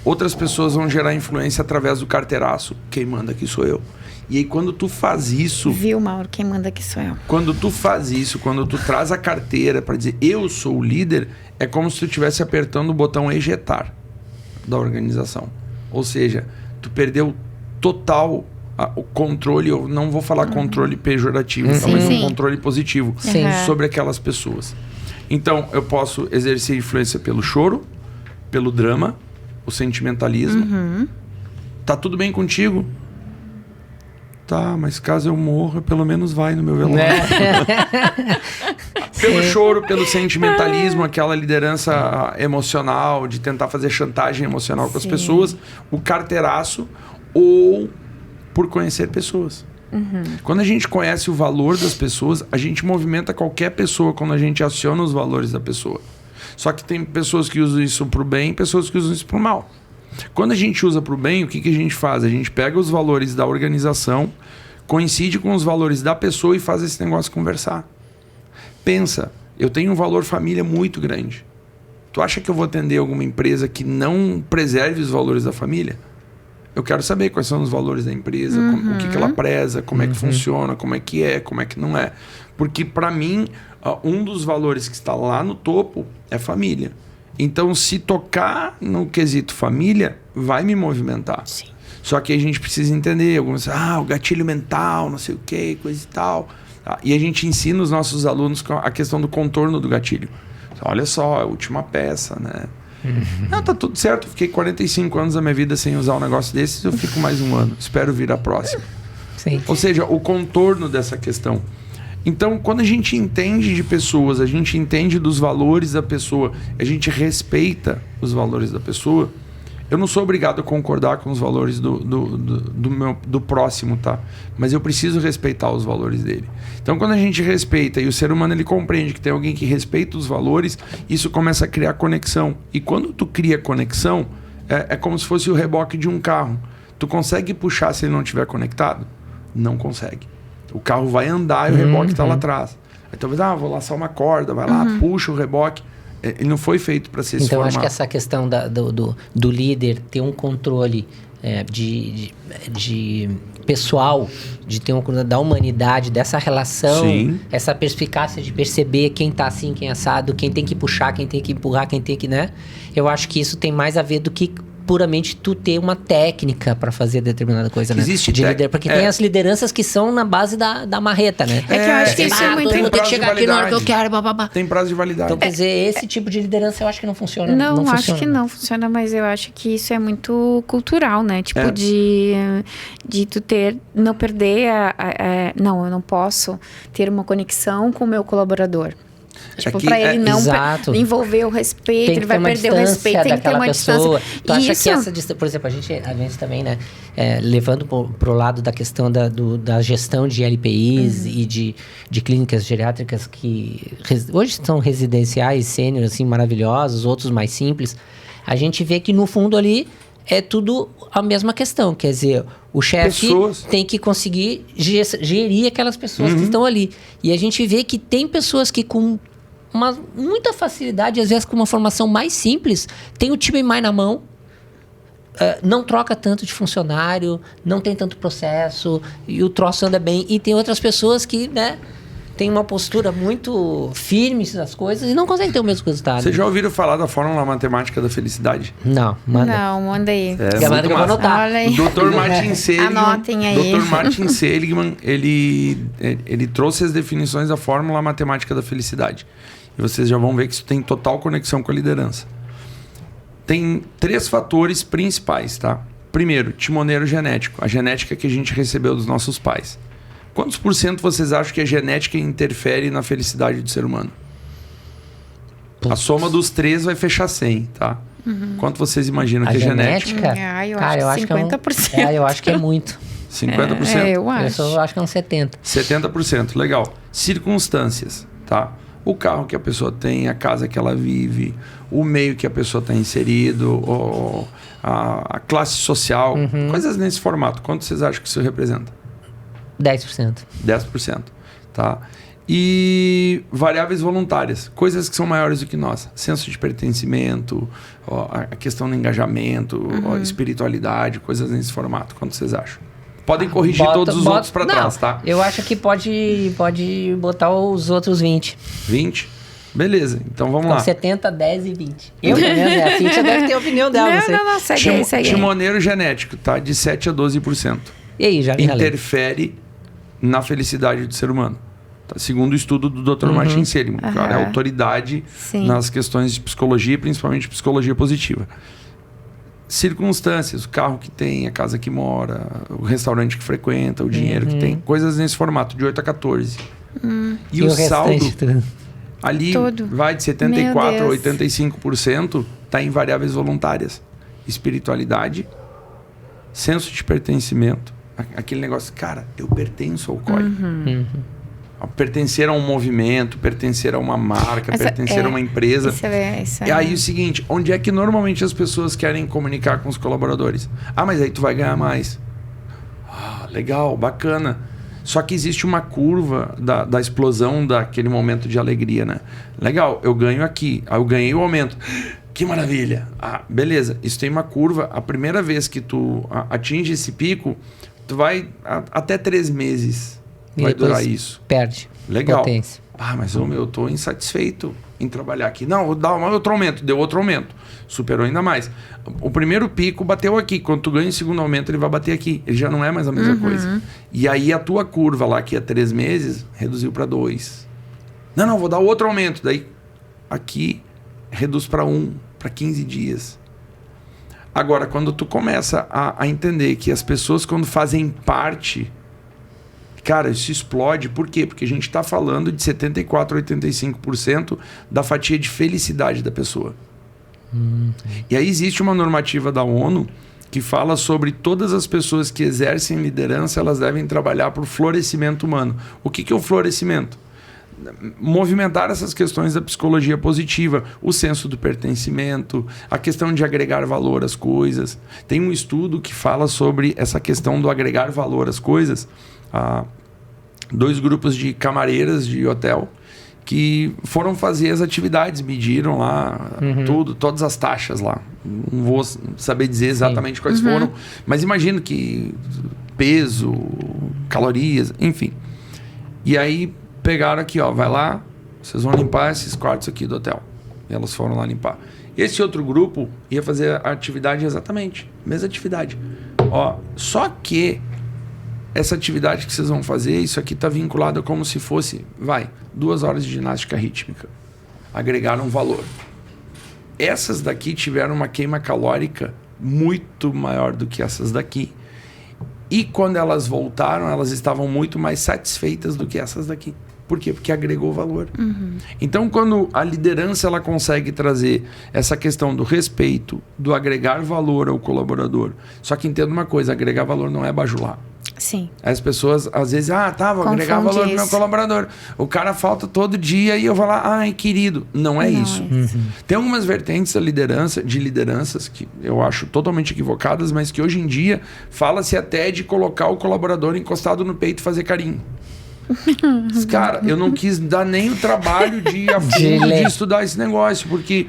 Speaker 3: Outras pessoas vão gerar influência através do carteiraço. Quem manda aqui sou eu. E aí, quando tu faz isso...
Speaker 1: Viu, Mauro? Quem manda aqui sou eu.
Speaker 3: Quando tu faz isso, quando tu traz a carteira para dizer eu sou o líder, é como se tu estivesse apertando o botão ejetar da organização. Ou seja, tu perdeu total o controle, eu não vou falar controle pejorativo, mas um controle positivo sobre aquelas pessoas. Então, eu posso exercer influência pelo choro, pelo drama, o sentimentalismo. Tá tudo bem contigo? Tá, mas caso eu morra, pelo menos vai no meu velório. Pelo choro, pelo sentimentalismo, aquela liderança emocional, de tentar fazer chantagem emocional com as pessoas, o carteiraço, ou por conhecer pessoas. Quando a gente conhece o valor das pessoas, a gente movimenta qualquer pessoa quando a gente aciona os valores da pessoa. Só que tem pessoas que usam isso pro bem e pessoas que usam isso pro mal. Quando a gente usa para o bem, o que a gente faz? A gente pega os valores da organização, coincide com os valores da pessoa e faz esse negócio conversar. Pensa, eu tenho um valor família muito grande. Tu acha que eu vou atender alguma empresa que não preserve os valores da família? Eu quero saber quais são os valores da empresa, o que ela preza, como é que funciona, como é que não é. Porque para mim, um dos valores que está lá no topo é família. Então, se tocar no quesito família, vai me movimentar.
Speaker 1: Sim.
Speaker 3: Só que a gente precisa entender, algumas, o gatilho mental, não sei o que, coisa e tal. E a gente ensina os nossos alunos a questão do contorno do gatilho. Olha só, a última peça, né? Não, tá tudo certo, eu fiquei 45 anos da minha vida sem usar um negócio desses, eu fico mais um ano. Espero vir a próxima.
Speaker 2: Sim.
Speaker 3: Ou seja, o contorno dessa questão. Então, quando a gente entende de pessoas, a gente entende dos valores da pessoa, a gente respeita os valores da pessoa, eu não sou obrigado a concordar com os valores do próximo, tá? Mas eu preciso respeitar os valores dele. Então, quando a gente respeita e o ser humano ele compreende que tem alguém que respeita os valores, isso começa a criar conexão. E quando tu cria conexão, é como se fosse o reboque de um carro. Tu consegue puxar se ele não estiver conectado? Não consegue. O carro vai andar e o reboque está lá atrás. Aí talvez, vou laçar uma corda, vai lá, puxa o reboque. Ele não foi feito para ser
Speaker 2: Então, acho que essa questão do líder ter um controle de pessoal, de ter um controle da humanidade, dessa relação, essa perspicácia de perceber quem tá assim, quem é assado, quem tem que puxar, quem tem que empurrar, quem tem que, né? Eu acho que isso tem mais a ver do que puramente tu ter uma técnica para fazer determinada coisa, né?
Speaker 3: Existe
Speaker 2: de líder, porque tem as lideranças que são na base da marreta, né?
Speaker 1: É que eu acho que isso é muito...
Speaker 2: Tem que chegar aqui na hora que eu quero, bababá.
Speaker 3: Tem prazo de validade.
Speaker 2: Então, quer dizer, esse tipo de liderança eu acho que não funciona.
Speaker 1: Não acho funciona. Que não funciona, mas eu acho que isso é muito cultural, né? Tipo, de tu não perder não, eu não posso ter uma conexão com o meu colaborador. Tipo, pra ele não envolver o respeito, ele vai perder o respeito, tem que ter uma distância.
Speaker 2: Tu acha que essa distância, por exemplo, a gente também, né, levando pro lado da questão da gestão de LPIs e de clínicas geriátricas que hoje são residenciais, sênior, assim, maravilhosos, outros mais simples, a gente vê que no fundo ali é tudo a mesma questão, quer dizer, o chefe tem que conseguir gerir aquelas pessoas que estão ali. E a gente vê que tem pessoas que com muita facilidade, às vezes com uma formação mais simples, tem o time mais na mão, não troca tanto de funcionário, não tem tanto processo, e o troço anda bem. E tem outras pessoas que, né, tem uma postura muito firme nas coisas e não conseguem ter o mesmo resultado.
Speaker 3: Vocês já ouviram falar da fórmula matemática da felicidade?
Speaker 2: Não, manda.
Speaker 1: Não, manda aí.
Speaker 3: Muito
Speaker 2: que eu vou anotar.
Speaker 1: Olha aí.
Speaker 3: O Dr. Martin Seligman,
Speaker 1: Anotem aí.
Speaker 3: Dr. Martin Seligman, ele trouxe as definições da fórmula matemática da felicidade. E vocês já vão ver que isso tem total conexão com a liderança. Tem 3 fatores principais, tá? Primeiro, timoneiro genético. A genética que a gente recebeu dos nossos pais. Quantos por cento vocês acham que a genética interfere na felicidade do ser humano? A soma dos 3 vai fechar 100, tá? Quanto vocês imaginam que é genética?
Speaker 1: Eu
Speaker 2: Cara,
Speaker 1: acho que 50%.
Speaker 2: Eu acho que é muito.
Speaker 3: 50%?
Speaker 1: Eu acho.
Speaker 2: Eu acho que é uns 70%.
Speaker 3: 70%, legal. Circunstâncias, tá? O carro que a pessoa tem, a casa que ela vive, o meio que a pessoa está inserido, a classe social, coisas nesse formato. Quanto vocês acham que isso representa?
Speaker 2: 10%.
Speaker 3: 10%, tá? E variáveis voluntárias, coisas que são maiores do que nós. Senso de pertencimento, a questão do engajamento, espiritualidade, coisas nesse formato. Quanto vocês acham? Podem corrigir todos os outros para trás, tá?
Speaker 2: Eu acho que pode botar os outros 20.
Speaker 3: 20? Beleza, então vamos lá.
Speaker 2: 70, 10 e 20. Eu, pelo menos, a Cíntia deve ter a opinião dela.
Speaker 1: Não, segue aí.
Speaker 3: Timoneiro genético, tá? De 7 a 12%.
Speaker 2: E aí, já
Speaker 3: interfere na felicidade do ser humano. Tá? Segundo o estudo do Dr. Martin Seligman, que é autoridade nas questões de psicologia, principalmente psicologia positiva. Circunstâncias, o carro que tem, a casa que mora, o restaurante que frequenta, o dinheiro que tem, coisas nesse formato, de 8 a 14. E o saldo ali vai de 74% a 85%, está em variáveis voluntárias. Espiritualidade, senso de pertencimento, aquele negócio, cara, eu pertenço ao COI. Pertencer a um movimento, pertencer a uma marca, pertencer a uma empresa. E aí o seguinte, onde é que normalmente as pessoas querem comunicar com os colaboradores? Ah, mas aí tu vai ganhar mais. Ah, legal, bacana. Só que existe uma curva da explosão daquele momento de alegria, né? Legal, eu ganho aqui, aí eu ganhei o aumento. Que maravilha. Ah, beleza, isso tem uma curva. A primeira vez que tu atinge esse pico, tu vai até 3 meses. Vai durar isso.
Speaker 2: Perde.
Speaker 3: Legal.
Speaker 2: Potência.
Speaker 3: Ah, mas eu tô insatisfeito em trabalhar aqui. Não, vou dar outro aumento. Deu outro aumento. Superou ainda mais. O primeiro pico bateu aqui. Quando tu ganha o segundo aumento, ele vai bater aqui. Ele já não é mais a mesma coisa. E aí a tua curva lá, que é 3 meses, reduziu para 2. Não, vou dar outro aumento. Daí aqui reduz para 1, para 15 dias. Agora, quando tu começa a entender que as pessoas, quando fazem parte... Cara, isso explode. Por quê? Porque a gente está falando de 74% a 85% da fatia de felicidade da pessoa. E aí existe uma normativa da ONU que fala sobre todas as pessoas que exercem liderança, elas devem trabalhar por florescimento humano. O que é o florescimento? Movimentar essas questões da psicologia positiva, o senso do pertencimento, a questão de agregar valor às coisas. Tem um estudo que fala sobre essa questão do agregar valor às coisas. 2 grupos de camareiras de hotel que foram fazer as atividades, mediram lá todas as taxas lá. Não vou saber dizer exatamente quais foram, mas imagino que peso, calorias, enfim. E aí pegaram aqui, ó, vai lá, vocês vão limpar esses quartos aqui do hotel. E elas foram lá limpar. Esse outro grupo ia fazer a atividade exatamente, mesma atividade. Ó, só que essa atividade que vocês vão fazer, isso aqui está vinculado como se fosse, 2 horas de ginástica rítmica. Agregaram valor. Essas daqui tiveram uma queima calórica muito maior do que essas daqui. E quando elas voltaram, elas estavam muito mais satisfeitas do que essas daqui. Por quê? Porque agregou valor. Então, quando a liderança ela consegue trazer essa questão do respeito, do agregar valor ao colaborador. Só que entenda uma coisa, agregar valor não é bajular.
Speaker 1: Sim.
Speaker 3: As pessoas, às vezes, vou agregar valor no meu colaborador. O cara falta todo dia e eu vou lá, ai, querido. Não é isso. Tem algumas vertentes da liderança, de lideranças que eu acho totalmente equivocadas, mas que hoje em dia fala-se até de colocar o colaborador encostado no peito e fazer carinho. Cara, eu não quis dar nem o trabalho de ir a fundo de estudar esse negócio, porque...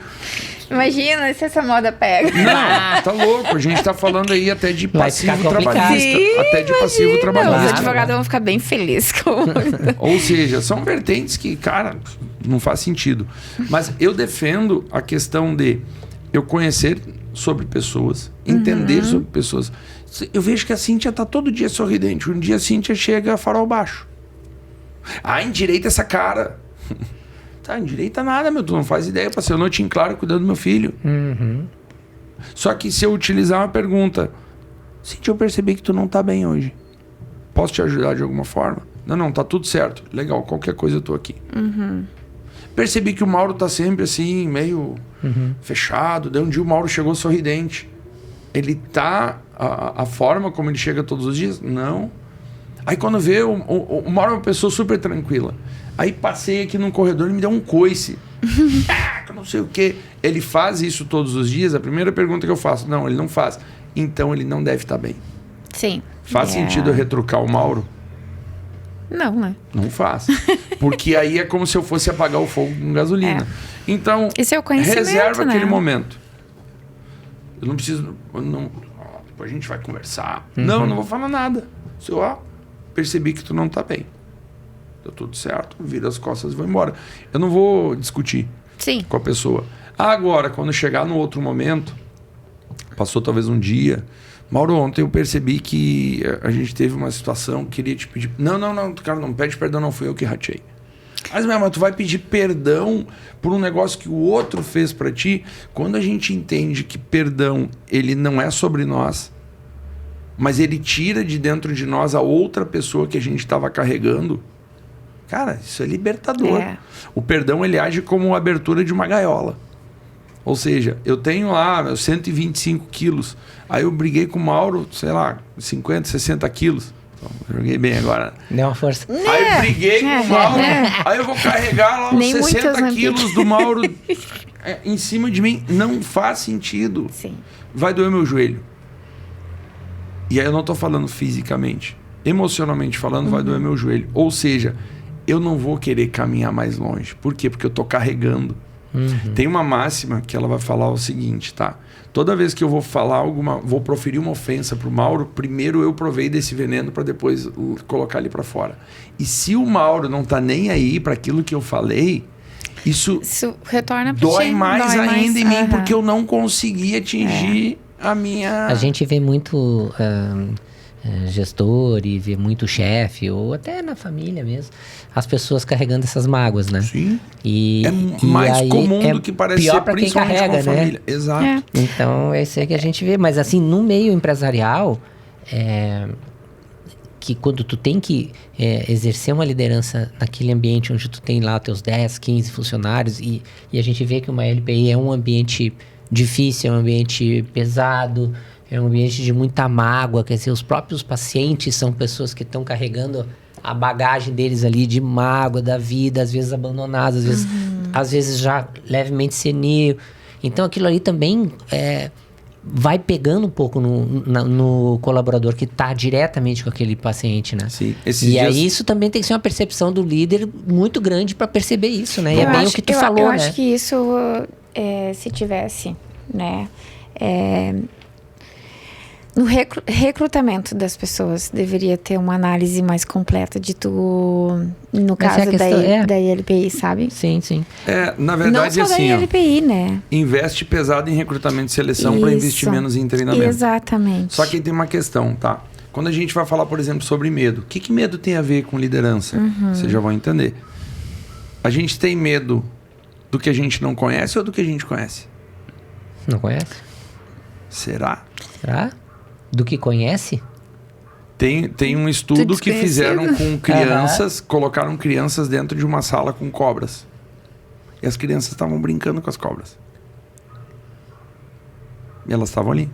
Speaker 1: Imagina se essa moda pega.
Speaker 3: Não, tá louco. A gente tá falando aí até de passivo trabalhista.
Speaker 1: Sim,
Speaker 3: até de passivo
Speaker 1: Os
Speaker 3: trabalhista.
Speaker 1: advogados vão ficar bem felizes com
Speaker 3: Ou seja, são vertentes que, cara, não faz sentido. Mas eu defendo a questão de eu conhecer sobre pessoas, entender sobre pessoas. Eu vejo que a Cíntia tá todo dia sorridente. Um dia a Cíntia chega farol baixo. Ah, endireita essa cara. Tá, endireita nada, meu. Tu não faz ideia. Passei a noite em claro cuidando do meu filho. Só que se eu utilizar uma pergunta, Cíntia, eu percebi que tu não tá bem hoje. Posso te ajudar de alguma forma? Não, tá tudo certo. Legal, qualquer coisa eu tô aqui. Percebi que o Mauro tá sempre assim, meio fechado. Daí um dia o Mauro chegou sorridente. Ele tá... A forma como ele chega todos os dias? Não. Aí quando vê, o Mauro é uma pessoa super tranquila. Aí passei aqui num corredor e me deu um coice. Que eu não sei o quê. Ele faz isso todos os dias? A primeira pergunta que eu faço, não, ele não faz. Então ele não deve estar bem.
Speaker 1: Sim.
Speaker 3: Faz sentido eu retrucar o Mauro?
Speaker 1: Não, né?
Speaker 3: Não faz. Porque aí é como se eu fosse apagar o fogo com gasolina. Então,
Speaker 1: esse é o conhecimento,
Speaker 3: reserva
Speaker 1: né?
Speaker 3: aquele momento. Eu não preciso... depois a gente vai conversar. Não vou falar nada. Se eu percebi que tu não tá bem. Tá tudo certo, vira as costas e vou embora. Eu não vou discutir com a pessoa. Agora, quando chegar no outro momento, passou talvez um dia... Mauro, ontem eu percebi que a gente teve uma situação, queria te pedir... Não, cara, não pede perdão, não fui eu que ratei. Mas tu vai pedir perdão por um negócio que o outro fez pra ti? Quando a gente entende que perdão, ele não é sobre nós, mas ele tira de dentro de nós a outra pessoa que a gente estava carregando, cara, isso é libertador. O perdão, ele age como a abertura de uma gaiola. Ou seja, eu tenho lá meus 125 quilos. Aí eu briguei com o Mauro, sei lá, 50, 60 quilos. Então, joguei bem agora.
Speaker 2: Deu uma força.
Speaker 3: Aí eu briguei com o Mauro. Aí eu vou carregar lá os 60 quilos do Mauro em cima de mim. Não faz sentido.
Speaker 1: Sim.
Speaker 3: Vai doer meu joelho. E aí eu não tô falando fisicamente. Emocionalmente falando, vai doer meu joelho. Ou seja, eu não vou querer caminhar mais longe. Por quê? Porque eu tô carregando. Tem uma máxima que ela vai falar o seguinte, tá? Toda vez que eu vou falar vou proferir uma ofensa pro Mauro, primeiro eu provei desse veneno para depois colocar ele para fora. E se o Mauro não tá nem aí para aquilo que eu falei, isso
Speaker 1: retorna pra
Speaker 3: dói
Speaker 1: ti,
Speaker 3: mais ainda em mim, porque eu não consegui atingir a minha...
Speaker 2: A gente vê muito gestor e vê muito chefe, ou até na família mesmo, as pessoas carregando essas mágoas, né?
Speaker 3: Sim.
Speaker 2: E
Speaker 3: mais
Speaker 2: aí
Speaker 3: comum do que parece
Speaker 2: pior
Speaker 3: ser,
Speaker 2: pra quem
Speaker 3: principalmente
Speaker 2: carrega,
Speaker 3: com a família.
Speaker 2: né?
Speaker 3: Exato.
Speaker 2: Então, é isso aí que a gente vê. Mas assim, no meio empresarial, que quando tu tem que exercer uma liderança naquele ambiente onde tu tem lá teus 10, 15 funcionários, e a gente vê que uma LPI é um ambiente difícil, é um ambiente pesado, é um ambiente de muita mágoa, quer dizer, os próprios pacientes são pessoas que estão carregando a bagagem deles ali de mágoa da vida, às vezes abandonadas, às vezes já levemente senil. Então aquilo ali também vai pegando um pouco no colaborador que está diretamente com aquele paciente, né?
Speaker 3: Sim.
Speaker 2: Aí isso também tem que ser uma percepção do líder muito grande para perceber isso, né? E é bem o que tu falou,
Speaker 1: eu
Speaker 2: né?
Speaker 1: Eu acho que isso, se tivesse, né? No recrutamento das pessoas, deveria ter uma análise mais completa de no caso da ILPI, sabe?
Speaker 2: Sim.
Speaker 3: Na verdade,
Speaker 1: não só
Speaker 3: assim,
Speaker 1: da ILPI, né?
Speaker 3: Investe pesado em recrutamento e seleção para investir menos em treinamento.
Speaker 1: Exatamente.
Speaker 3: Só que tem uma questão, tá? Quando a gente vai falar, por exemplo, sobre medo, o que medo tem a ver com liderança? Vocês já vão entender. A gente tem medo do que a gente não conhece ou do que a gente conhece?
Speaker 2: Não conhece?
Speaker 3: Será?
Speaker 2: Do que conhece?
Speaker 3: Tem um estudo que fizeram com crianças, colocaram crianças dentro de uma sala com cobras. E as crianças estavam brincando com as cobras. E elas estavam ali,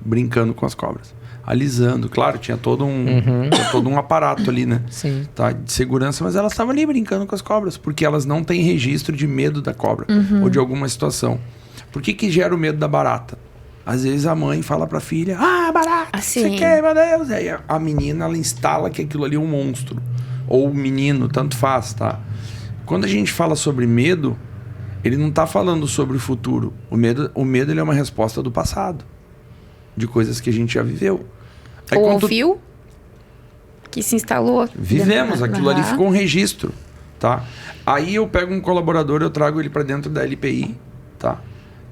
Speaker 3: brincando com as cobras. Alisando, claro, tinha todo um aparato ali, né?
Speaker 2: Sim.
Speaker 3: Tá, de segurança, mas elas estavam ali brincando com as cobras, porque elas não têm registro de medo da cobra ou de alguma situação. Por que gera o medo da barata? Às vezes a mãe fala pra filha, barata, você quer, meu Deus. Aí a menina, ela instala que aquilo ali é um monstro. ou menino, tanto faz, tá? Quando a gente fala sobre medo, ele não tá falando sobre o futuro. O medo ele é uma resposta do passado, de coisas que a gente já viveu. Aí,
Speaker 1: ou ouviu, que se instalou.
Speaker 3: Vivemos, aquilo ali ficou um registro, tá? Aí eu pego um colaborador, eu trago ele para dentro da LPI, tá?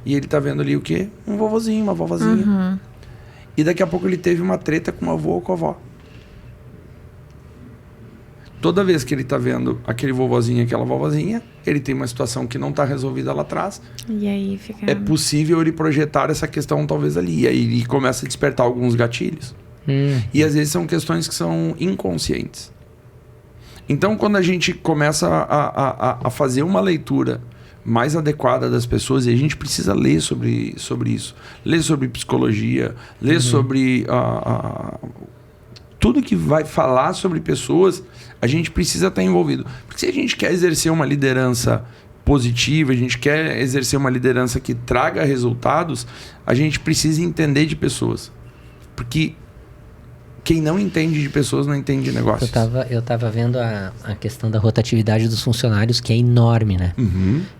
Speaker 3: E ele tá vendo ali o quê? Um vovozinho, uma vovozinha. E daqui a pouco ele teve uma treta com o avô ou com a avó. Toda vez que ele tá vendo aquele vovozinho, aquela vovozinha, ele tem uma situação que não tá resolvida lá atrás.
Speaker 1: E aí fica...
Speaker 3: É possível ele projetar essa questão talvez ali. E aí ele começa a despertar alguns gatilhos. E às vezes são questões que são inconscientes. Então, quando a gente começa a fazer uma leitura mais adequada das pessoas, e a gente precisa ler sobre isso, ler sobre psicologia, ler sobre tudo que vai falar sobre pessoas, a gente precisa estar envolvido. Porque se a gente quer exercer uma liderança positiva, a gente quer exercer uma liderança que traga resultados, a gente precisa entender de pessoas. Porque quem não entende de pessoas não entende de negócios.
Speaker 2: Eu tava vendo a questão da rotatividade dos funcionários, que é enorme, né?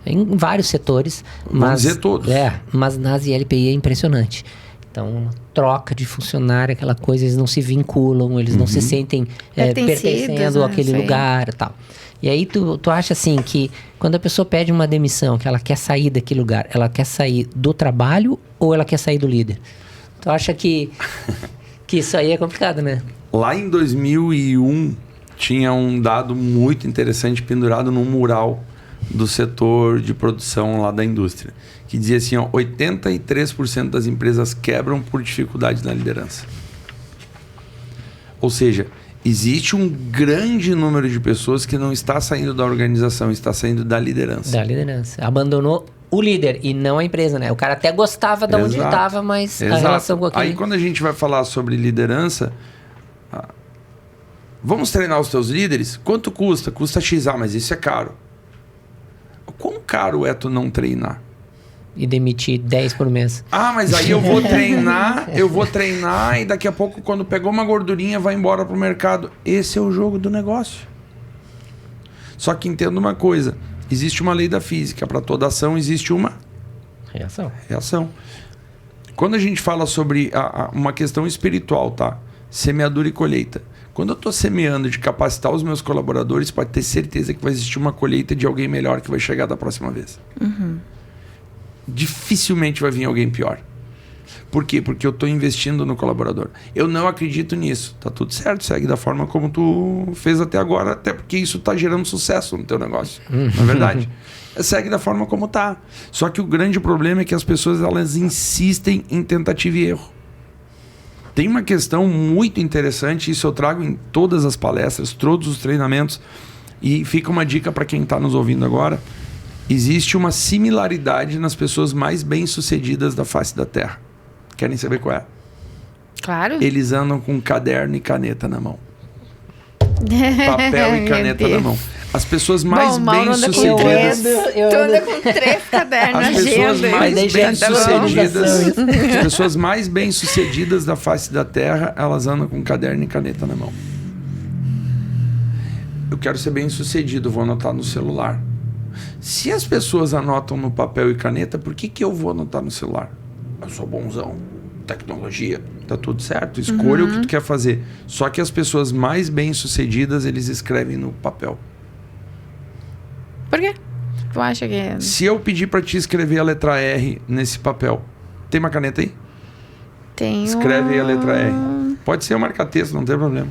Speaker 2: Em vários setores.
Speaker 3: Vamos dizer todos.
Speaker 2: Mas nas ILPI é impressionante. Então, troca de funcionário, aquela coisa, eles não se vinculam, eles não se sentem pertencendo àquele lugar e tal. E aí tu acha assim que quando a pessoa pede uma demissão, que ela quer sair daquele lugar, ela quer sair do trabalho ou ela quer sair do líder? Tu acha que isso aí é complicado, né?
Speaker 3: Lá em 2001, tinha um dado muito interessante pendurado num mural do setor de produção lá da indústria, que dizia assim, ó, 83% das empresas quebram por dificuldade na liderança. Ou seja, existe um grande número de pessoas que não está saindo da organização, está saindo da liderança.
Speaker 2: Da liderança. Abandonou o líder e não a empresa, né? O cara até gostava de onde ele estava, mas a relação com aquele...
Speaker 3: Aí quando a gente vai falar sobre liderança, vamos treinar os teus líderes? Quanto custa? Custa X, mas isso é caro. Quão caro é tu não treinar?
Speaker 2: E demitir 10 por mês.
Speaker 3: Mas aí eu vou treinar e daqui a pouco, quando pegou uma gordurinha, vai embora pro mercado. Esse é o jogo do negócio. Só que entenda uma coisa, existe uma lei da física, para toda ação existe uma reação. Quando a gente fala sobre uma questão espiritual, tá? Semeadura e colheita. Quando eu estou semeando de capacitar os meus colaboradores, pode ter certeza que vai existir uma colheita de alguém melhor que vai chegar da próxima vez. Dificilmente vai vir alguém pior. Por quê? Porque eu estou investindo no colaborador. Eu não acredito nisso. Tá tudo certo, segue da forma como tu fez até agora, até porque isso está gerando sucesso no teu negócio. Não é verdade? Segue da forma como tá. Só que o grande problema é que as pessoas elas insistem em tentativa e erro. Tem uma questão muito interessante, isso eu trago em todas as palestras, todos os treinamentos, e fica uma dica para quem está nos ouvindo agora. Existe uma similaridade nas pessoas mais bem-sucedidas da face da Terra. Querem saber qual é?
Speaker 1: Claro.
Speaker 3: Eles andam com caderno e caneta na mão. Papel e caneta na mão. As pessoas mais bem-sucedidas...
Speaker 1: Tu anda com 3 cadernos.
Speaker 3: As pessoas mais bem-sucedidas... As pessoas mais bem-sucedidas da face da Terra, elas andam com caderno e caneta na mão. Eu quero ser bem-sucedido, vou anotar no celular. Se as pessoas anotam no papel e caneta, por que eu vou anotar no celular? Eu sou bonzão. Tecnologia, tá tudo certo. Escolha o que tu quer fazer. Só que as pessoas mais bem-sucedidas, eles escrevem no papel.
Speaker 1: Por quê? Tu acha que...
Speaker 3: Se eu pedir pra ti escrever a letra R nesse papel, tem uma caneta aí?
Speaker 1: Tenho.
Speaker 3: Escreve aí a letra R. Pode ser um marca-texto, não tem problema.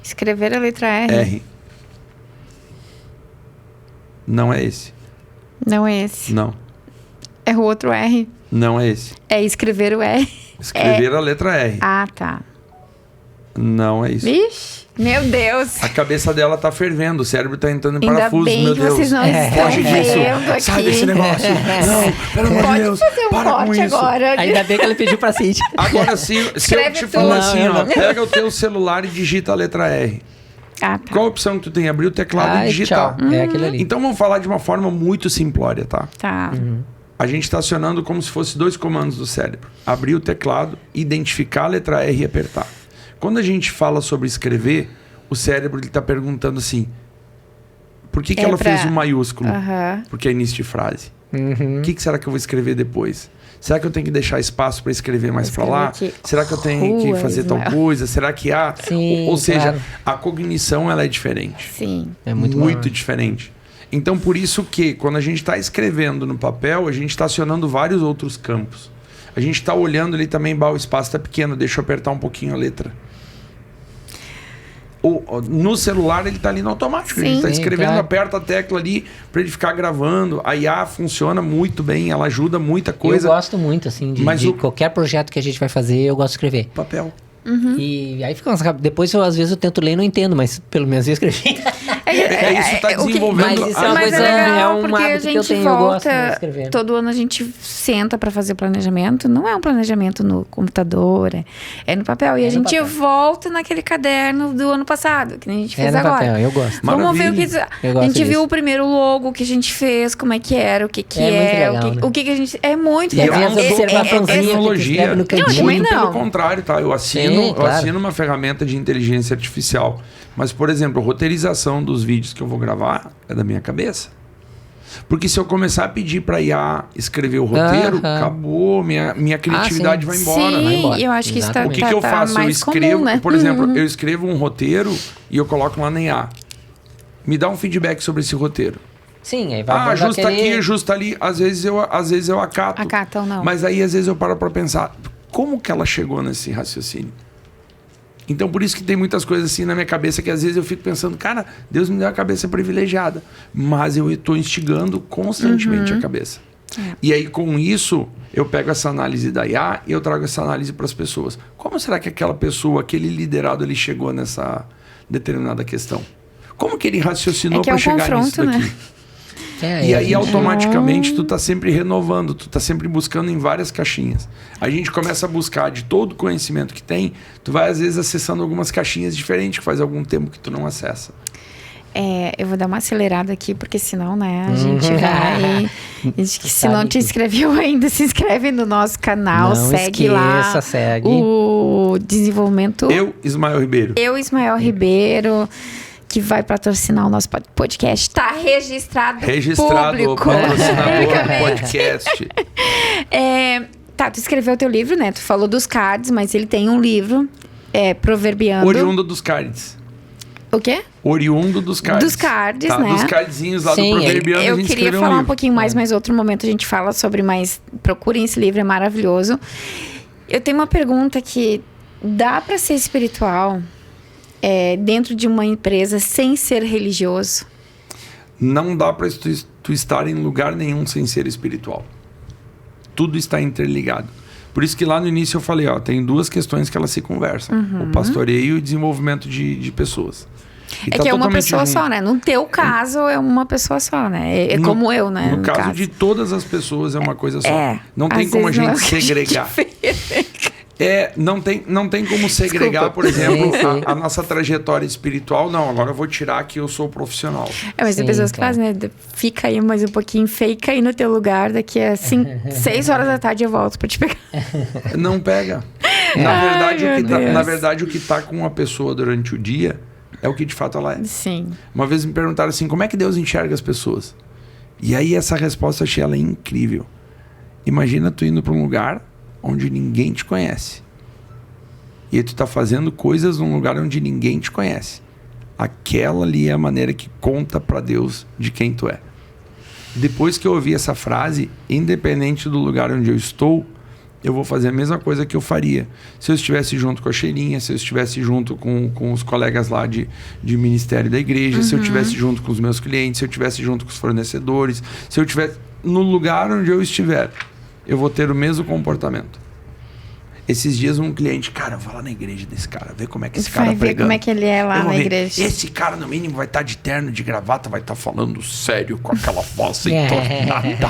Speaker 1: Escrever a letra R.
Speaker 3: R. Não é esse.
Speaker 1: Não é esse.
Speaker 3: Não.
Speaker 1: É o outro R.
Speaker 3: Não é esse.
Speaker 1: É escrever o R.
Speaker 3: Escrever a letra R.
Speaker 1: Ah, tá.
Speaker 3: Não é isso.
Speaker 1: Vixe, meu Deus.
Speaker 3: A cabeça dela tá fervendo, o cérebro tá entrando em
Speaker 1: Ainda
Speaker 3: parafuso,
Speaker 1: bem
Speaker 3: meu
Speaker 1: que
Speaker 3: Deus.
Speaker 1: vocês não estão
Speaker 3: Foge disso.
Speaker 1: vendo aqui.
Speaker 3: Sai desse negócio. Não, pelo amor de Deus.
Speaker 1: Pode fazer um
Speaker 3: para com
Speaker 1: corte
Speaker 3: isso.
Speaker 1: agora.
Speaker 2: Ainda bem que ele pediu pra Cintia.
Speaker 3: Agora, se eu te
Speaker 1: tudo.
Speaker 3: falar assim,
Speaker 2: Não,
Speaker 3: ó,
Speaker 2: não.
Speaker 3: pega o teu celular e digita a letra R.
Speaker 1: Ah, tá.
Speaker 3: Qual a opção que tu tem? Abrir o teclado e digitar.
Speaker 2: Tchau. É aquilo ali.
Speaker 3: Então vamos falar de uma forma muito simplória, tá?
Speaker 1: Tá.
Speaker 3: A gente está acionando como se fosse 2 comandos do cérebro. Abrir o teclado, identificar a letra R e apertar. Quando a gente fala sobre escrever, o cérebro ele tá perguntando assim, por que ela fez um maiúsculo? Porque é início de frase. O que será que eu vou escrever depois? Será que eu tenho que deixar espaço para escrever mais para lá? Será que eu tenho que fazer tal coisa? Será que há?
Speaker 2: Sim,
Speaker 3: ou seja,
Speaker 2: claro.
Speaker 3: a cognição ela é diferente.
Speaker 1: Sim.
Speaker 2: É muito
Speaker 3: diferente. Então, por isso que quando a gente está escrevendo no papel, a gente está acionando vários outros campos. A gente está olhando ali também, o espaço está pequeno, deixa eu apertar um pouquinho a letra. No celular ele está ali no automático. Sim, a gente está escrevendo, claro. Aperta a tecla ali para ele ficar gravando. A IA funciona muito bem, ela ajuda muita coisa.
Speaker 2: Eu gosto muito, assim, de qualquer projeto que a gente vai fazer, eu gosto de escrever.
Speaker 3: Papel.
Speaker 2: E aí fica depois às vezes eu tento ler e não entendo, mas pelo menos eu escrevi.
Speaker 3: Isso está desenvolvendo.
Speaker 2: Mas isso é uma coisa, é um
Speaker 1: porque
Speaker 2: hábito
Speaker 1: a gente
Speaker 2: que eu tenho,
Speaker 1: volta,
Speaker 2: eu gosto de escrever.
Speaker 1: Todo ano a gente senta para fazer planejamento, não é um planejamento no computador, é no papel. E a gente volta naquele caderno do ano passado, que a gente fez agora.
Speaker 2: Papel, eu gosto.
Speaker 1: Vamos ver o que a gente viu o primeiro logo que a gente fez, como é que era, o que é,
Speaker 2: legal,
Speaker 1: o que a gente... É muito
Speaker 2: e
Speaker 1: legal.
Speaker 3: Tecnologia.
Speaker 1: Não, também não.
Speaker 3: Pelo contrário, tá? Eu assino uma ferramenta de inteligência artificial. Mas, por exemplo, a roteirização dos vídeos que eu vou gravar é da minha cabeça. Porque se eu começar a pedir para IA escrever o roteiro, acabou, minha criatividade vai embora.
Speaker 1: Sim, eu acho que isso
Speaker 3: o que eu faço? Eu escrevo,
Speaker 1: comum, né?
Speaker 3: Por exemplo, eu escrevo um roteiro e eu coloco lá na IA. Me dá um feedback sobre esse roteiro.
Speaker 2: Sim, aí vai
Speaker 3: ajusta aqui, ajusta ali. Às vezes eu acato.
Speaker 1: Acata ou não.
Speaker 3: Mas aí, às vezes, eu paro para pensar, como que ela chegou nesse raciocínio? Então, por isso que tem muitas coisas assim na minha cabeça que às vezes eu fico pensando, cara, Deus me deu a cabeça privilegiada. Mas eu estou instigando constantemente a cabeça. E aí, com isso, eu pego essa análise da IA e eu trago essa análise para as pessoas. Como será que aquela pessoa, aquele liderado, ele chegou nessa determinada questão? Como que ele raciocinou para chegar nisso daqui?
Speaker 1: Né?
Speaker 3: E aí, automaticamente, tu tá sempre renovando, tu tá sempre buscando em várias caixinhas. A gente começa a buscar de todo o conhecimento que tem, tu vai, às vezes, acessando algumas caixinhas diferentes, que faz algum tempo que tu não acessa.
Speaker 1: Eu vou dar uma acelerada aqui, porque senão, né, a gente vai... Se não te inscreveu ainda, se inscreve no nosso canal, segue lá.
Speaker 2: Segue.
Speaker 1: O desenvolvimento...
Speaker 3: Ismael
Speaker 1: Ribeiro... que vai patrocinar o nosso podcast. Está registrado público.
Speaker 3: Patrocinador do podcast.
Speaker 1: Tu escreveu o teu livro, né? Tu falou dos cards, mas ele tem um livro, Proverbiando.
Speaker 3: Oriundo dos cards.
Speaker 1: O quê?
Speaker 3: Oriundo dos cards.
Speaker 1: Dos cards, né?
Speaker 3: Dos cardzinhos lá do Proverbiando.
Speaker 1: Eu queria falar um pouquinho mais, mas outro momento a gente fala sobre mais. Procurem esse livro, é maravilhoso. Eu tenho uma pergunta que dá para ser espiritual dentro de uma empresa sem ser religioso?
Speaker 3: Não dá para tu estar em lugar nenhum sem ser espiritual. Tudo está interligado. Por isso que lá no início eu falei, tem duas questões que elas se conversam. O pastoreio e o desenvolvimento de pessoas. E
Speaker 1: que é uma pessoa só, né? No teu caso, é uma pessoa só, né? Como eu, né?
Speaker 3: No caso de todas as pessoas, é uma coisa só. Não tem como a gente segregar. Não tem como segregar, por exemplo, a nossa trajetória espiritual. Não, agora eu vou tirar que eu sou profissional.
Speaker 1: Mas tem pessoas que fazem, né? Fica aí mais um pouquinho, fica aí no teu lugar, daqui a 6 horas da tarde eu volto pra te pegar.
Speaker 3: Não pega. Na verdade, o que tá com a pessoa durante o dia é o que de fato ela é.
Speaker 1: Sim.
Speaker 3: Uma vez me perguntaram assim, como é que Deus enxerga as pessoas? E aí essa resposta eu achei ela incrível. Imagina tu indo pra um lugar onde ninguém te conhece. E aí tu tá fazendo coisas num lugar onde ninguém te conhece. Aquela ali é a maneira que conta para Deus de quem tu é. Depois que eu ouvi essa frase, independente do lugar onde eu estou, eu vou fazer a mesma coisa que eu faria se eu estivesse junto com a Cheirinha, se eu estivesse junto com os colegas lá de ministério da igreja, se eu estivesse junto com os meus clientes, se eu estivesse junto com os fornecedores, se eu estivesse no lugar onde eu estiver, eu vou ter o mesmo comportamento. Esses dias um cliente, cara, eu vou lá na igreja desse cara, ver como é que esse cara
Speaker 1: vai ver como é que ele é lá na igreja.
Speaker 3: Esse cara, no mínimo, vai estar de terno, de gravata, vai estar falando sério, com aquela voz entornada.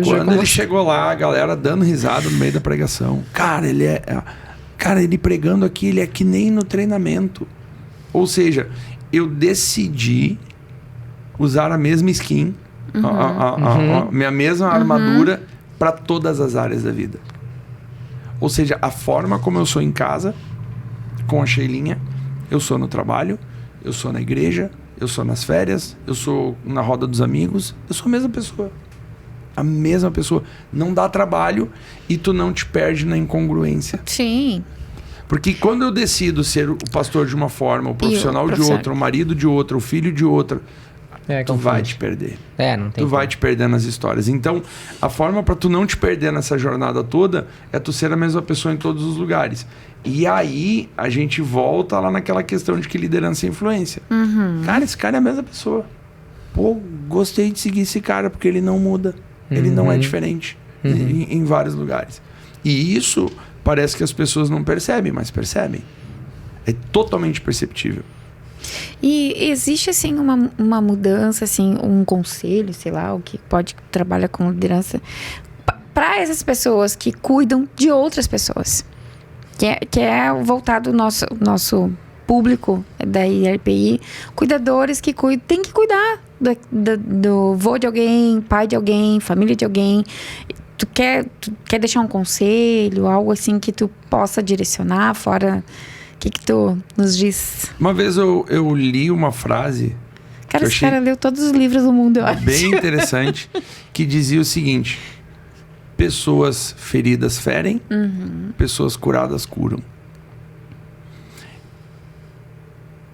Speaker 3: Quando ele chegou lá, a galera dando risada no meio da pregação. Cara, ele pregando aqui, ele é que nem no treinamento. Ou seja, eu decidi usar a mesma skin, minha mesma armadura para todas as áreas da vida. Ou seja, a forma como eu sou em casa, com a Sheilinha, Eu sou no trabalho, eu sou na igreja, eu sou nas férias, eu sou na roda dos amigos, eu sou a mesma pessoa. A mesma pessoa. Não dá trabalho e tu não te perde na incongruência.
Speaker 1: Sim.
Speaker 3: Porque quando eu decido ser o pastor de uma forma, o profissional de outra, o marido de outra, o filho de outra, tu vai te perder.
Speaker 2: Não tem
Speaker 3: tu vai te perder nas histórias. Então, a forma para tu não te perder nessa jornada toda é tu ser a mesma pessoa em todos os lugares. E aí, a gente volta lá naquela questão de que liderança é influência. Cara, esse cara é a mesma pessoa. Pô, gostei de seguir esse cara porque ele não muda. Ele não é diferente em vários lugares. E isso parece que as pessoas não percebem, mas percebem. É totalmente perceptível.
Speaker 1: E existe, assim, uma mudança, assim, um conselho, sei lá, o que pode trabalhar com liderança, para essas pessoas que cuidam de outras pessoas, que é voltado ao nosso público da IRPI, cuidadores que tem que cuidar do vô de alguém, pai de alguém, família de alguém. Tu quer deixar um conselho, algo assim que tu possa direcionar fora... O que tu nos diz?
Speaker 3: Uma vez eu li uma frase...
Speaker 1: Cara, esse cara leu todos os livros do mundo, eu acho.
Speaker 3: Bem interessante, que dizia o seguinte: pessoas feridas ferem, pessoas curadas curam.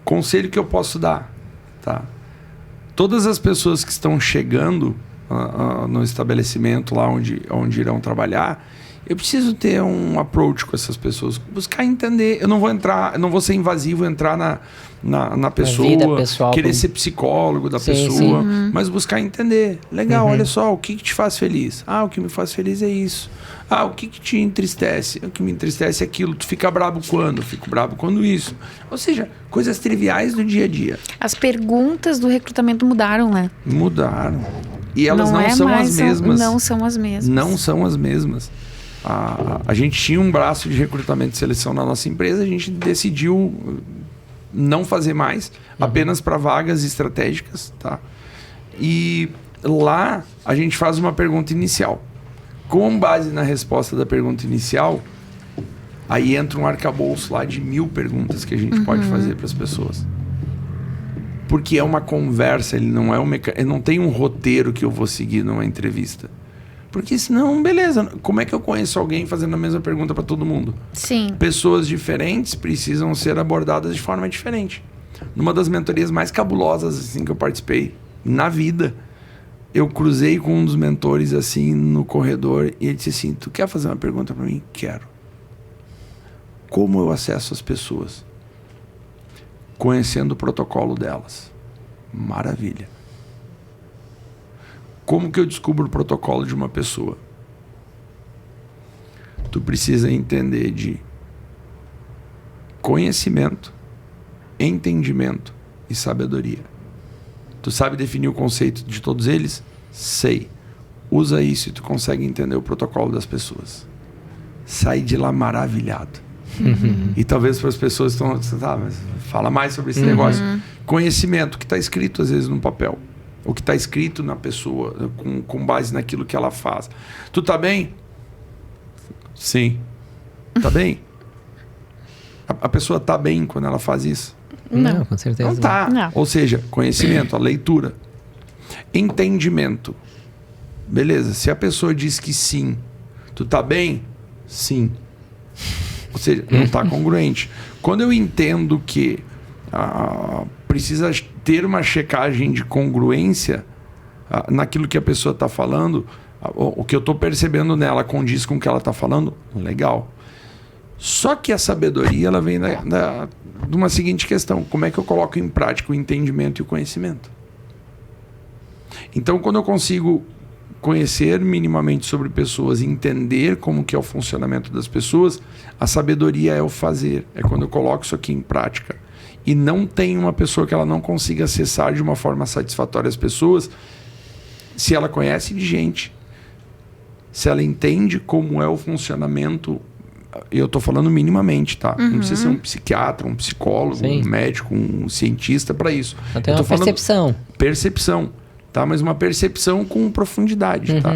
Speaker 3: Conselho que eu posso dar, tá? Todas as pessoas que estão chegando no estabelecimento lá onde irão trabalhar... Eu preciso ter um approach com essas pessoas, buscar entender. Eu não vou ser invasivo, entrar na pessoa,
Speaker 2: pessoal,
Speaker 3: querer ser psicólogo da pessoa, mas buscar entender. Legal, olha só, o que te faz feliz? O que me faz feliz é isso. O que te entristece? O que me entristece é aquilo. Tu fica brabo quando? Eu fico brabo quando isso. Ou seja, coisas triviais do dia a dia.
Speaker 1: As perguntas do recrutamento mudaram, né?
Speaker 3: Mudaram. E elas não são as mesmas.
Speaker 1: Não são as mesmas.
Speaker 3: Não são as mesmas. A gente tinha um braço de recrutamento e seleção na nossa empresa, a gente decidiu não fazer mais, apenas para vagas estratégicas, tá? E lá a gente faz uma pergunta inicial. Com base na resposta da pergunta inicial, aí entra um arcabouço lá de 1000 perguntas que a gente pode fazer para as pessoas. Porque é uma conversa, ele não tem um roteiro que eu vou seguir numa entrevista. Porque senão, beleza, como é que eu conheço alguém fazendo a mesma pergunta para todo mundo?
Speaker 1: Sim.
Speaker 3: Pessoas diferentes precisam ser abordadas de forma diferente. Numa das mentorias mais cabulosas assim, que eu participei na vida, eu cruzei com um dos mentores assim no corredor e ele disse assim: tu quer fazer uma pergunta para mim? Quero. Como eu acesso as pessoas? Conhecendo o protocolo delas. Maravilha. Como que eu descubro o protocolo de uma pessoa? Tu precisa entender de conhecimento, entendimento e sabedoria. Tu sabe definir o conceito de todos eles? Sei. Usa isso e tu consegue entender o protocolo das pessoas. Sai de lá maravilhado. E talvez para as pessoas que estão... mas fala mais sobre esse negócio. Conhecimento que está escrito às vezes num papel. O que está escrito na pessoa, com base naquilo que ela faz. Tu tá bem? Sim. Tá bem? A pessoa tá bem quando ela faz isso?
Speaker 2: Não, com certeza.
Speaker 3: Não tá.
Speaker 1: Não.
Speaker 3: Ou seja, conhecimento, a leitura. Entendimento. Beleza, se a pessoa diz que sim, tu tá bem? Sim. Ou seja, não tá congruente. Quando eu entendo que precisa ter uma checagem de congruência naquilo que a pessoa está falando, o que eu estou percebendo nela condiz com o que ela está falando, legal. Só que a sabedoria ela vem de uma seguinte questão: como é que eu coloco em prática o entendimento e o conhecimento? Então, quando eu consigo conhecer minimamente sobre pessoas e entender como que é o funcionamento das pessoas, a sabedoria é o fazer, é quando eu coloco isso aqui em prática. E não tem uma pessoa que ela não consiga acessar de uma forma satisfatória as pessoas se ela conhece de gente, se ela entende como é o funcionamento. Eu estou falando minimamente, tá? Não precisa ser um psiquiatra, um psicólogo,
Speaker 2: Sim.
Speaker 3: um médico, um cientista para isso.
Speaker 2: Então tem uma percepção.
Speaker 3: Percepção, tá? Mas uma percepção com profundidade, tá?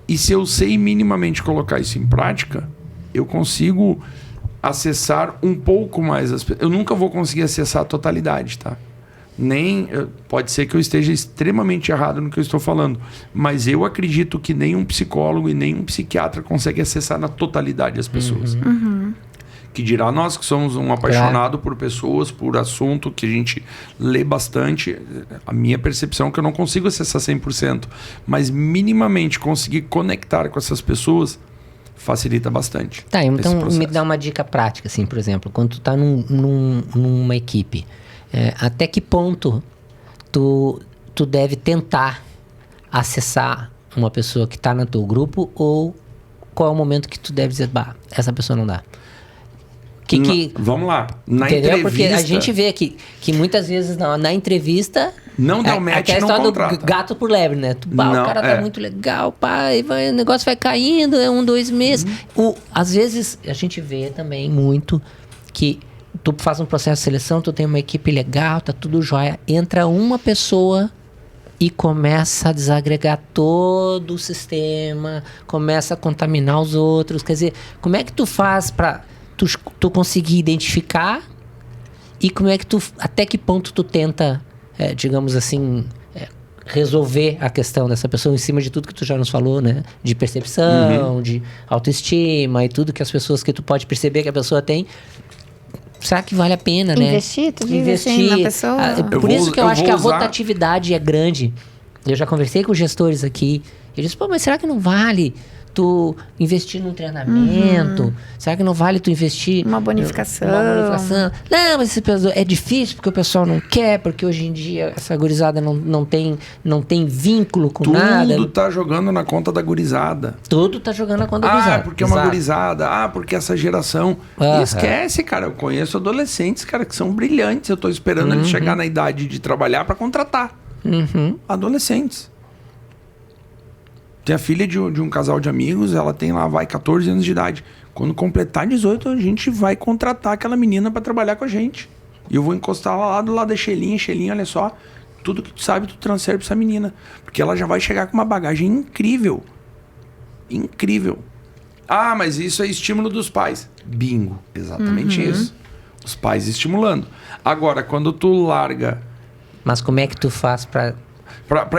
Speaker 3: E se eu sei minimamente colocar isso em prática, eu consigo acessar um pouco mais as pessoas. Eu nunca vou conseguir acessar a totalidade, tá? Pode ser que eu esteja extremamente errado no que eu estou falando, mas eu acredito que nenhum psicólogo e nenhum psiquiatra consegue acessar na totalidade as pessoas. Que dirá nós que somos um apaixonado por pessoas, por assunto, que a gente lê bastante. A minha percepção é que eu não consigo acessar 100%, mas minimamente conseguir conectar com essas pessoas facilita bastante.
Speaker 2: Tá, então me dá uma dica prática, assim, por exemplo, quando tu tá numa equipe, até que ponto tu deve tentar acessar uma pessoa que tá no teu grupo, ou qual é o momento que tu deve dizer, bah, essa pessoa não dá?
Speaker 3: Vamos lá. Na
Speaker 2: entendeu?
Speaker 3: entrevista...
Speaker 2: Porque a gente vê que muitas vezes na entrevista...
Speaker 3: Não deu match,
Speaker 2: aquela
Speaker 3: não
Speaker 2: história
Speaker 3: contrata.
Speaker 2: do gato por lebre, né? O cara tá muito legal, pá, e o negócio vai caindo, 1, 2 meses. Às vezes, a gente vê também muito que tu faz um processo de seleção, tu tem uma equipe legal, tá tudo jóia. Entra uma pessoa e começa a desagregar todo o sistema, começa a contaminar os outros. Quer dizer, como é que tu faz pra... Tu conseguir identificar, e como é que até que ponto tu tenta, digamos assim, resolver a questão dessa pessoa em cima de tudo que tu já nos falou, né? De percepção, de autoestima e tudo que as pessoas que tu pode perceber que a pessoa tem. Será que vale a pena, né?
Speaker 1: Investir na pessoa.
Speaker 2: Por isso que eu acho que a rotatividade é grande. Eu já conversei com gestores aqui. Eu disse, mas será que não vale tu investir num treinamento? Será que não vale tu investir...
Speaker 1: Uma bonificação.
Speaker 2: Não, mas é difícil porque o pessoal não quer, porque hoje em dia essa gurizada não tem vínculo com nada.
Speaker 3: Tudo tá jogando na conta da gurizada.
Speaker 2: Tudo tá jogando na conta da gurizada.
Speaker 3: Porque é uma gurizada. Porque essa geração... Esquece, cara. Eu conheço adolescentes, cara, que são brilhantes. Eu tô esperando eles chegar na idade de trabalhar para contratar. Adolescentes. Tem a filha de um casal de amigos, ela tem lá, 14 anos de idade. Quando completar 18, a gente vai contratar aquela menina para trabalhar com a gente. E eu vou encostar lá do lado da Xelinha, olha só, tudo que tu sabe, tu transfere pra essa menina. Porque ela já vai chegar com uma bagagem incrível. Incrível. Mas isso é estímulo dos pais. Bingo, exatamente isso. Os pais estimulando. Agora, quando tu larga...
Speaker 2: Mas como é que tu faz pra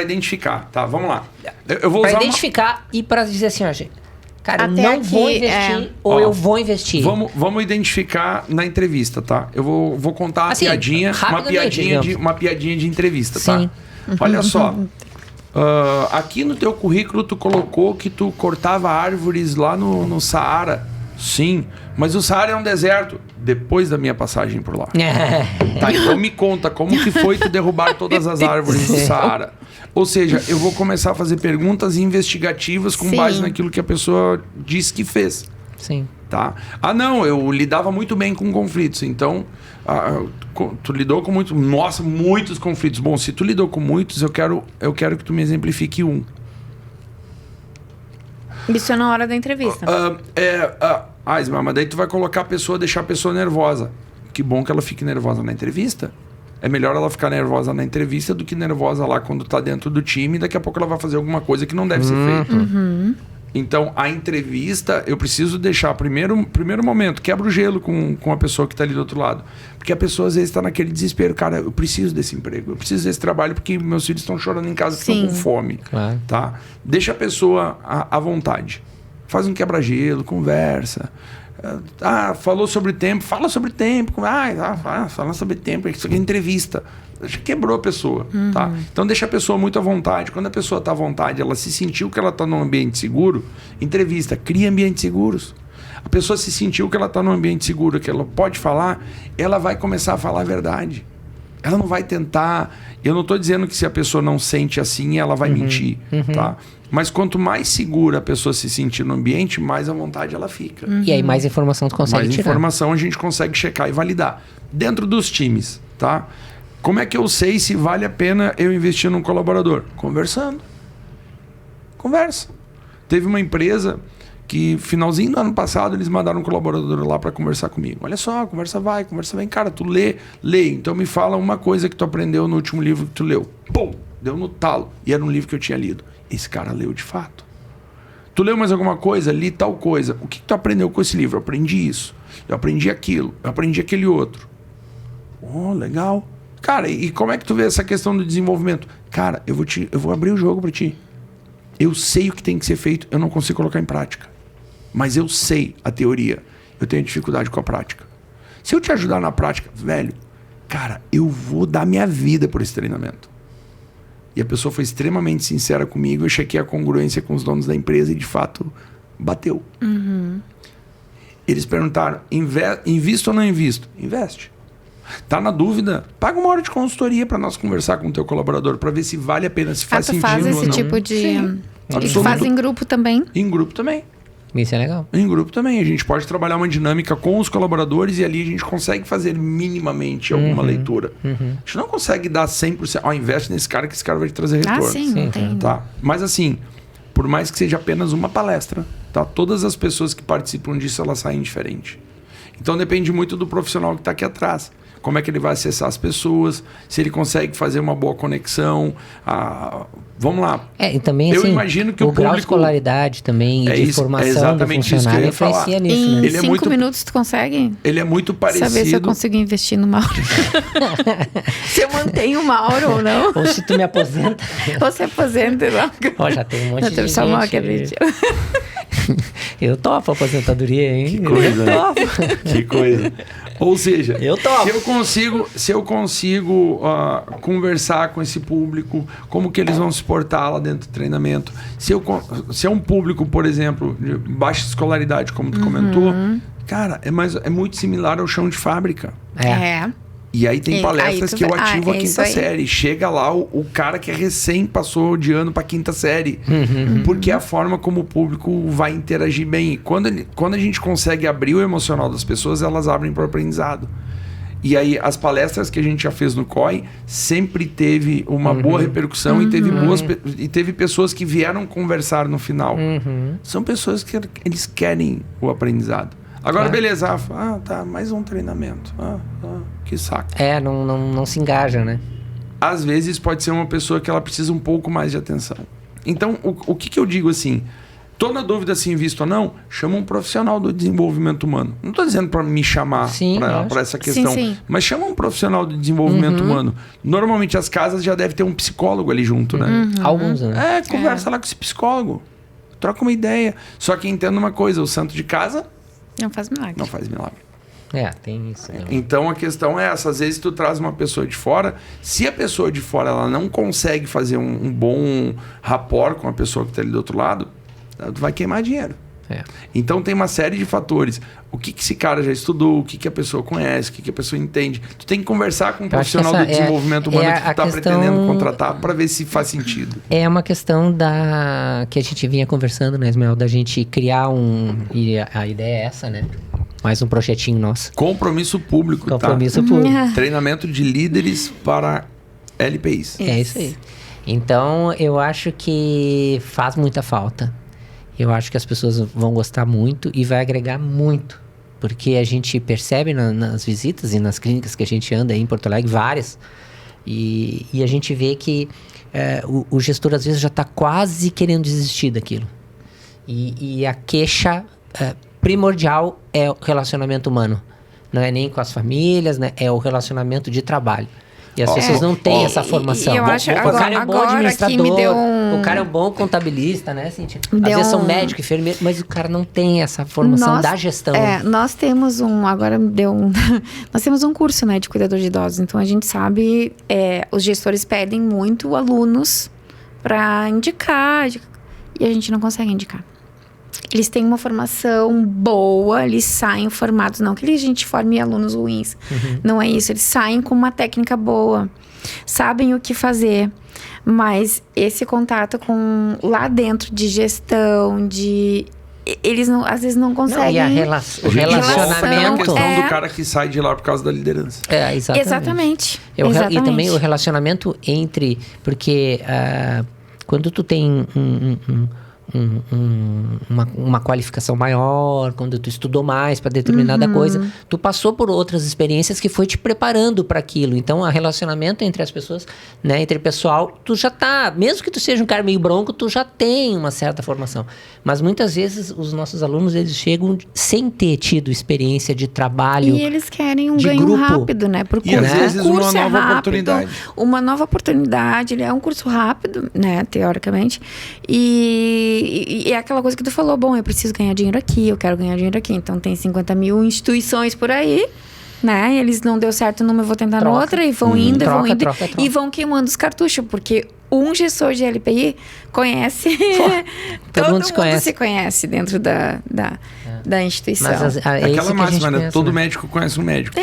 Speaker 3: identificar, tá? Vamos lá. Eu vou usar
Speaker 2: identificar e pra dizer assim, ó, gente, cara,
Speaker 1: até
Speaker 2: eu não vou investir eu vou investir.
Speaker 3: Vamos identificar na entrevista, tá? Eu vou contar
Speaker 2: assim,
Speaker 3: uma piadinha de entrevista,
Speaker 2: sim,
Speaker 3: tá? Olha só. Aqui no teu currículo tu colocou que tu cortava árvores lá no Saara. Sim, mas o Saara é um deserto. Depois da minha passagem por lá. Tá, então me conta, como que foi tu derrubar todas as árvores do Saara? Ou seja, eu vou começar a fazer perguntas investigativas com base naquilo que a pessoa disse que fez.
Speaker 2: Sim.
Speaker 3: Tá? Não, eu lidava muito bem com conflitos. Então, tu lidou com muitos... Nossa, muitos conflitos. Bom, se tu lidou com muitos, eu quero que tu me exemplifique um.
Speaker 1: Isso é na hora da entrevista.
Speaker 3: Isma, mas daí tu vai colocar deixar a pessoa nervosa. Que bom que ela fique nervosa na entrevista. É melhor ela ficar nervosa na entrevista do que nervosa lá quando tá dentro do time e daqui a pouco ela vai fazer alguma coisa que não deve ser feita. Então, a entrevista, eu preciso deixar, primeiro momento, quebra o gelo com a pessoa que tá ali do outro lado. Porque a pessoa, às vezes, tá naquele desespero. Cara, eu preciso desse emprego, eu preciso desse trabalho porque meus filhos estão chorando em casa, estão com fome.
Speaker 2: Claro.
Speaker 3: Tá? Deixa a pessoa à vontade. Faz um quebra-gelo, conversa. Falou sobre tempo, fala sobre tempo. Fala sobre tempo, isso aqui é entrevista. Já quebrou a pessoa, tá? Então deixa a pessoa muito à vontade. Quando a pessoa está à vontade, ela se sentiu que ela está num ambiente seguro, entrevista, cria ambientes seguros. A pessoa se sentiu que ela está num ambiente seguro, que ela pode falar, ela vai começar a falar a verdade. Ela não vai tentar... Eu não estou dizendo que se a pessoa não sente assim, ela vai mentir, tá? Mas quanto mais segura a pessoa se sentir no ambiente, mais à vontade ela fica.
Speaker 2: E aí mais informação tu consegue tirar.
Speaker 3: Mais informação a gente consegue checar e validar. Dentro dos times, tá? Como é que eu sei se vale a pena eu investir num colaborador? Conversando. Conversa. Teve uma empresa que, finalzinho do ano passado, eles mandaram um colaborador lá para conversar comigo. Olha só, conversa vem. Cara, tu lê. Então me fala uma coisa que tu aprendeu no último livro que tu leu. Pum! Deu no talo. E era um livro que eu tinha lido. Esse cara leu de fato. Tu leu mais alguma coisa? Li tal coisa. O que tu aprendeu com esse livro? Eu aprendi isso. Eu aprendi aquilo. Eu aprendi aquele outro. Oh, legal. Cara, e como é que tu vê essa questão do desenvolvimento? Cara, eu vou abrir o jogo pra ti. Eu sei o que tem que ser feito, eu não consigo colocar em prática. Mas eu sei a teoria. Eu tenho dificuldade com a prática. Se eu te ajudar na prática, velho, cara, eu vou dar minha vida por esse treinamento. E a pessoa foi extremamente sincera comigo, eu chequei a congruência com os donos da empresa e, de fato, bateu. Eles perguntaram, invisto ou não invisto? Investe. Tá na dúvida? Paga uma hora de consultoria para nós conversar com o teu colaborador, para ver se vale a pena, se faz sentido ou não.
Speaker 1: Faz esse tipo de...
Speaker 3: Sim,
Speaker 1: e faz em grupo também?
Speaker 3: Em grupo também.
Speaker 2: Isso é legal.
Speaker 3: Em grupo também. A gente pode trabalhar uma dinâmica com os colaboradores e ali a gente consegue fazer minimamente alguma leitura. A gente não consegue dar 100%. Ó, investe nesse cara que esse cara vai te trazer retorno.
Speaker 1: Sim, não tem.
Speaker 3: Tá? Mas assim, por mais que seja apenas uma palestra, tá? Todas as pessoas que participam disso, elas saem diferentes. Então depende muito do profissional que está aqui atrás. Como é que ele vai acessar as pessoas, se ele consegue fazer uma boa conexão. Vamos lá.
Speaker 2: E também,
Speaker 3: eu
Speaker 2: assim,
Speaker 3: imagino que
Speaker 2: o
Speaker 3: o
Speaker 2: grau de
Speaker 3: público...
Speaker 2: escolaridade também, e de formação do funcionário influencia nisso, né?
Speaker 1: Em 5 minutos tu consegue?
Speaker 3: Ele é muito parecido...
Speaker 1: Saber se eu consigo investir no Mauro. Se eu mantenho o Mauro ou não.
Speaker 2: Ou se tu me aposenta.
Speaker 1: Ou se aposenta logo.
Speaker 2: Ó, já tem um monte de gente. Eu topo a aposentadoria, hein?
Speaker 3: Que coisa. Que coisa. Ou seja,
Speaker 2: eu topo.
Speaker 3: Se eu consigo conversar com esse público, como que eles vão se portar lá dentro do treinamento. Se é um público, por exemplo, de baixa escolaridade, como tu comentou, cara, é muito similar ao chão de fábrica. E aí tem palestras que eu ativo a quinta série. Chega lá o cara que recém passou de ano para quinta série. Porque é a forma como o público vai interagir bem. Quando a gente consegue abrir o emocional das pessoas, elas abrem para o aprendizado. E aí as palestras que a gente já fez no COI sempre teve uma boa repercussão e teve pessoas que vieram conversar no final. São pessoas que eles querem o aprendizado. Agora, beleza, tá, mais um treinamento. Que saco.
Speaker 2: Não se engaja, né?
Speaker 3: Às vezes pode ser uma pessoa que ela precisa um pouco mais de atenção. Então, o que eu digo assim? Tô na dúvida se invisto ou não, chama um profissional do desenvolvimento humano. Não tô dizendo para me chamar para essa questão, mas chama um profissional do desenvolvimento humano. Normalmente as casas já devem ter um psicólogo ali junto, né?
Speaker 2: Alguns, né?
Speaker 3: Conversa lá com esse psicólogo. Troca uma ideia. Só que entenda uma coisa, o santo de casa...
Speaker 1: Não faz milagre.
Speaker 3: Não faz milagre.
Speaker 2: Tem isso.
Speaker 3: Então a questão é essa. Às vezes tu traz uma pessoa de fora. Se a pessoa de fora ela não consegue fazer um bom rapport com a pessoa que está ali do outro lado, tu vai queimar dinheiro. Então tem uma série de fatores. O que esse cara já estudou, o que a pessoa conhece, o que a pessoa entende. Tu tem que conversar com um profissional do desenvolvimento humano que tu está pretendendo contratar para ver se faz sentido. É
Speaker 2: uma questão que a gente vinha conversando, né, Ismael? Da gente criar e a ideia é essa, né? Mais um projetinho nosso.
Speaker 3: Compromisso público,
Speaker 2: Compromisso público.
Speaker 3: Treinamento de líderes para LPIs.
Speaker 2: É isso aí. Então, eu acho que faz muita falta. Eu acho que as pessoas vão gostar muito e vai agregar muito. Porque a gente percebe nas visitas e nas clínicas que a gente anda aí em Porto Alegre, várias, e a gente vê que o gestor às vezes já está quase querendo desistir daquilo. E a queixa primordial é o relacionamento humano. Não é nem com as famílias, né? É o relacionamento de trabalho. E as pessoas não têm essa formação.
Speaker 1: Eu acho
Speaker 2: o cara é bom administrador, o cara é um bom contabilista, né, Cíntia? Às vezes são médico, enfermeiro, mas o cara não tem essa formação da gestão.
Speaker 1: Nós temos nós temos um curso, né, de cuidador de idosos. Então a gente sabe, os gestores pedem muito alunos para indicar, e a gente não consegue indicar. Eles têm uma formação boa, eles saem formados. Não que a gente forme alunos ruins. Não é isso. Eles saem com uma técnica boa. Sabem o que fazer. Mas esse contato com lá dentro de gestão, eles não, às vezes não conseguem.
Speaker 2: E o relacionamento.
Speaker 3: A questão do cara que sai de lá por causa da liderança.
Speaker 1: Exatamente.
Speaker 2: E também o relacionamento porque quando tu tem uma qualificação maior, quando tu estudou mais para determinada coisa, tu passou por outras experiências que foi te preparando para aquilo. Então, o relacionamento entre as pessoas, né, entre o pessoal, tu já tá, mesmo que tu seja um cara meio bronco, tu já tem uma certa formação. Mas muitas vezes os nossos alunos, eles chegam sem ter tido experiência de trabalho.
Speaker 1: E eles querem um
Speaker 2: de
Speaker 1: ganho
Speaker 2: grupo.
Speaker 1: Rápido, né? Pro
Speaker 3: E às
Speaker 1: curso.
Speaker 3: vezes
Speaker 1: O curso
Speaker 3: uma
Speaker 1: é
Speaker 3: nova
Speaker 1: rápido,
Speaker 3: oportunidade.
Speaker 1: Uma nova oportunidade, ele é um curso rápido, né? Teoricamente. E é aquela coisa que tu falou, bom, eu preciso ganhar dinheiro aqui, eu quero ganhar dinheiro aqui. Então tem 50 mil instituições por aí, né? Eles não deu certo numa, eu vou tentar
Speaker 2: Troca.
Speaker 1: na outra, e vão indo,
Speaker 2: Troca,
Speaker 1: vão indo.
Speaker 2: troca.
Speaker 1: E vão queimando os cartuchos, porque um gestor de LPI conhece...
Speaker 2: Todo mundo se conhece.
Speaker 1: se conhece dentro da instituição.
Speaker 2: Mas é
Speaker 3: Aquela
Speaker 2: isso que a gente
Speaker 3: máxima, né?
Speaker 2: pensa,
Speaker 3: Todo
Speaker 2: né?
Speaker 3: médico conhece um médico.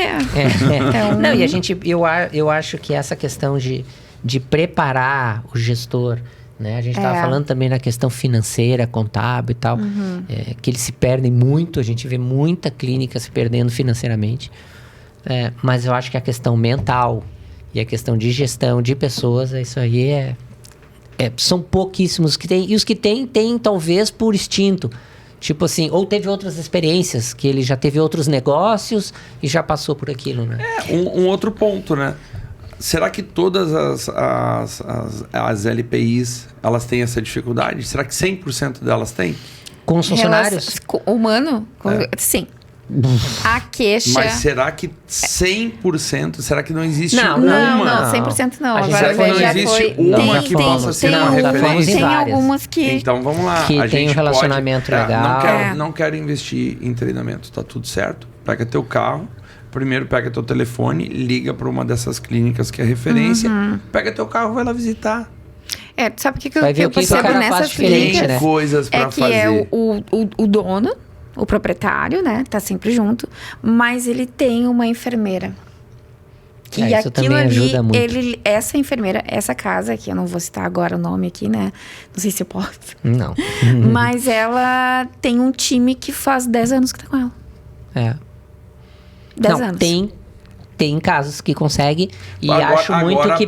Speaker 2: Não, e a gente, eu acho que essa questão de preparar o gestor, né? A gente estava falando também na questão financeira, contábil e tal, que eles se perdem muito, a gente vê muita clínica se perdendo financeiramente. Mas eu acho que a questão mental e a questão de gestão de pessoas, isso aí são pouquíssimos que tem. E os que tem talvez por instinto. Tipo assim, ou teve outras experiências, que ele já teve outros negócios e já passou por aquilo, né?
Speaker 3: Um outro ponto, né? Será que todas as LPIs, elas têm essa dificuldade? Será que 100% delas têm?
Speaker 2: Com os funcionários?
Speaker 1: Humano? Sim. A queixa...
Speaker 3: Mas será que 100%? Será que não existe
Speaker 1: Não, 100% não.
Speaker 2: A gente
Speaker 1: Agora
Speaker 3: Será que não
Speaker 1: já
Speaker 3: existe
Speaker 1: foi...
Speaker 3: uma que possa ser uma referência?
Speaker 1: Tem algumas que...
Speaker 3: Então vamos lá.
Speaker 2: Que
Speaker 3: a
Speaker 2: tem
Speaker 3: gente
Speaker 2: um relacionamento
Speaker 3: pode,
Speaker 2: legal.
Speaker 3: Não quero investir em treinamento. Tá tudo certo. Pega teu carro. Primeiro pega teu telefone, liga para uma dessas clínicas que é referência. Pega teu carro, vai lá visitar.
Speaker 1: Sabe o que
Speaker 2: Vai ver
Speaker 1: eu
Speaker 2: o que o
Speaker 1: percebo
Speaker 2: cara faz
Speaker 1: nessas
Speaker 2: diferente,
Speaker 1: clínicas?
Speaker 2: né?
Speaker 3: Coisas para
Speaker 1: que
Speaker 3: fazer.
Speaker 1: É o dono, o proprietário, né? Tá sempre junto. Mas ele tem uma enfermeira. E
Speaker 2: isso
Speaker 1: aquilo
Speaker 2: também
Speaker 1: ali,
Speaker 2: ajuda muito.
Speaker 1: essa enfermeira, essa casa, que eu não vou citar agora o nome aqui, né? Não sei se eu posso.
Speaker 2: Não.
Speaker 1: Mas ela tem um time que faz 10 anos que tá com ela. 10 anos.
Speaker 2: Tem casos que consegue e
Speaker 3: Agora,
Speaker 2: acho muito que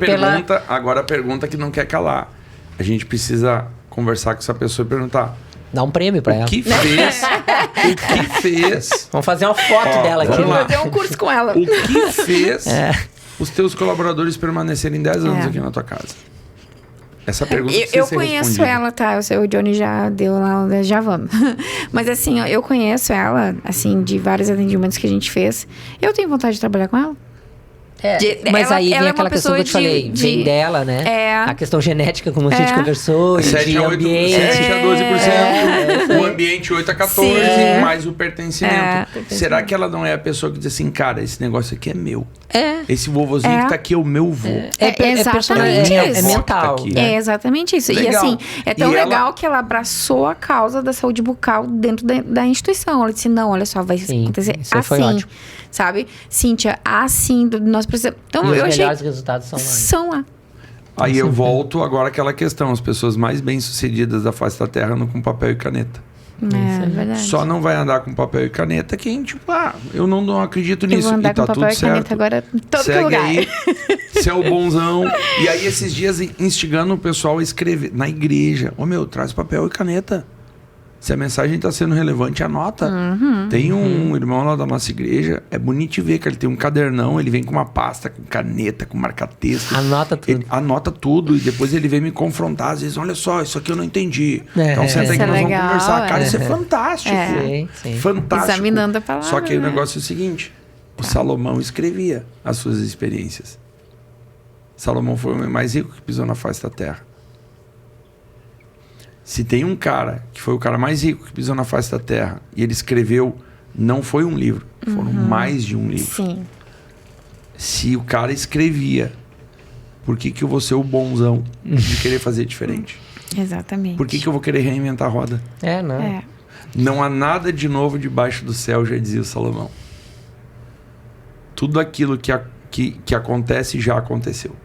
Speaker 3: Agora a pergunta que não quer calar. A gente precisa conversar com essa pessoa e perguntar...
Speaker 2: Dá um prêmio pra ela.
Speaker 3: O que fez...
Speaker 2: Vamos fazer uma foto dela aqui.
Speaker 3: vamos lá.
Speaker 1: Fazer um curso com ela.
Speaker 3: O que fez os teus colaboradores permanecerem 10 anos aqui na tua casa? Essa pergunta precisa
Speaker 1: Eu
Speaker 3: ser
Speaker 1: conheço
Speaker 3: respondida.
Speaker 1: ela, tá? O Johnny já deu lá, já vamos. Mas assim, ó, eu conheço ela, assim, de vários atendimentos que a gente fez. Eu tenho vontade de trabalhar com ela.
Speaker 2: Mas aí
Speaker 1: ela
Speaker 2: vem
Speaker 1: é
Speaker 2: aquela
Speaker 1: uma
Speaker 2: questão que eu te
Speaker 1: pessoa
Speaker 2: falei. Vem dela, né? A questão genética, como a gente conversou,
Speaker 3: 7
Speaker 2: de
Speaker 3: a 8,
Speaker 2: ambiente.
Speaker 3: 7 a 12%, o ambiente 8 a 14, mais o pertencimento. Será que ela não é a pessoa que diz assim, cara, esse negócio aqui é meu? Esse vovozinho que tá aqui é o meu vô.
Speaker 1: Exatamente isso.
Speaker 2: É mental.
Speaker 3: Aqui,
Speaker 1: É exatamente isso.
Speaker 3: Legal.
Speaker 1: E assim, é tão
Speaker 3: E
Speaker 1: legal que ela abraçou a causa da saúde bucal dentro da instituição. Ela disse, não, olha só, vai acontecer
Speaker 2: isso aí foi
Speaker 1: assim.
Speaker 2: ótimo.
Speaker 1: Sabe? Cíntia, assim, nós precisamos... Então,
Speaker 2: E os
Speaker 1: eu achei...
Speaker 2: melhores resultados são lá.
Speaker 1: São lá.
Speaker 3: Aí eu volto agora àquela questão. As pessoas mais bem-sucedidas da face da Terra andam com papel e caneta.
Speaker 1: É verdade.
Speaker 3: Só não vai andar com papel e caneta quem, tipo, eu não acredito nisso.
Speaker 1: Eu vou andar
Speaker 3: E tá
Speaker 1: com papel
Speaker 3: tudo
Speaker 1: e caneta
Speaker 3: certo.
Speaker 1: agora em todo
Speaker 3: Segue
Speaker 1: lugar.
Speaker 3: aí, você é o bonzão. E aí, esses dias, instigando o pessoal a escrever na igreja. Traz papel e caneta. Se a mensagem está sendo relevante, anota. Tem um irmão lá da nossa igreja, é bonito de ver que ele tem um cadernão, ele vem com uma pasta, com caneta, com marca-texto.
Speaker 2: Anota tudo.
Speaker 3: Ele anota tudo e depois ele vem me confrontar. Às vezes, olha só, isso aqui eu não entendi. Então senta aí que
Speaker 1: Isso é
Speaker 3: nós vamos
Speaker 1: legal,
Speaker 3: conversar. Cara, isso é fantástico.
Speaker 2: Sim.
Speaker 3: Fantástico.
Speaker 1: Examinando a palavra,
Speaker 3: Só que aí o
Speaker 1: né?
Speaker 3: negócio é o seguinte: o Salomão escrevia as suas experiências. Salomão foi o homem mais rico que pisou na face da terra. Se tem um cara que foi o cara mais rico que pisou na face da terra e ele escreveu, não foi um livro, foram mais de um livro.
Speaker 1: Sim.
Speaker 3: Se o cara escrevia, por que eu vou ser o bonzão de querer fazer diferente?
Speaker 1: Exatamente.
Speaker 3: Por que eu vou querer reinventar a roda?
Speaker 2: Não.
Speaker 3: Não há nada de novo debaixo do céu, já dizia o Salomão. Tudo aquilo que acontece já aconteceu.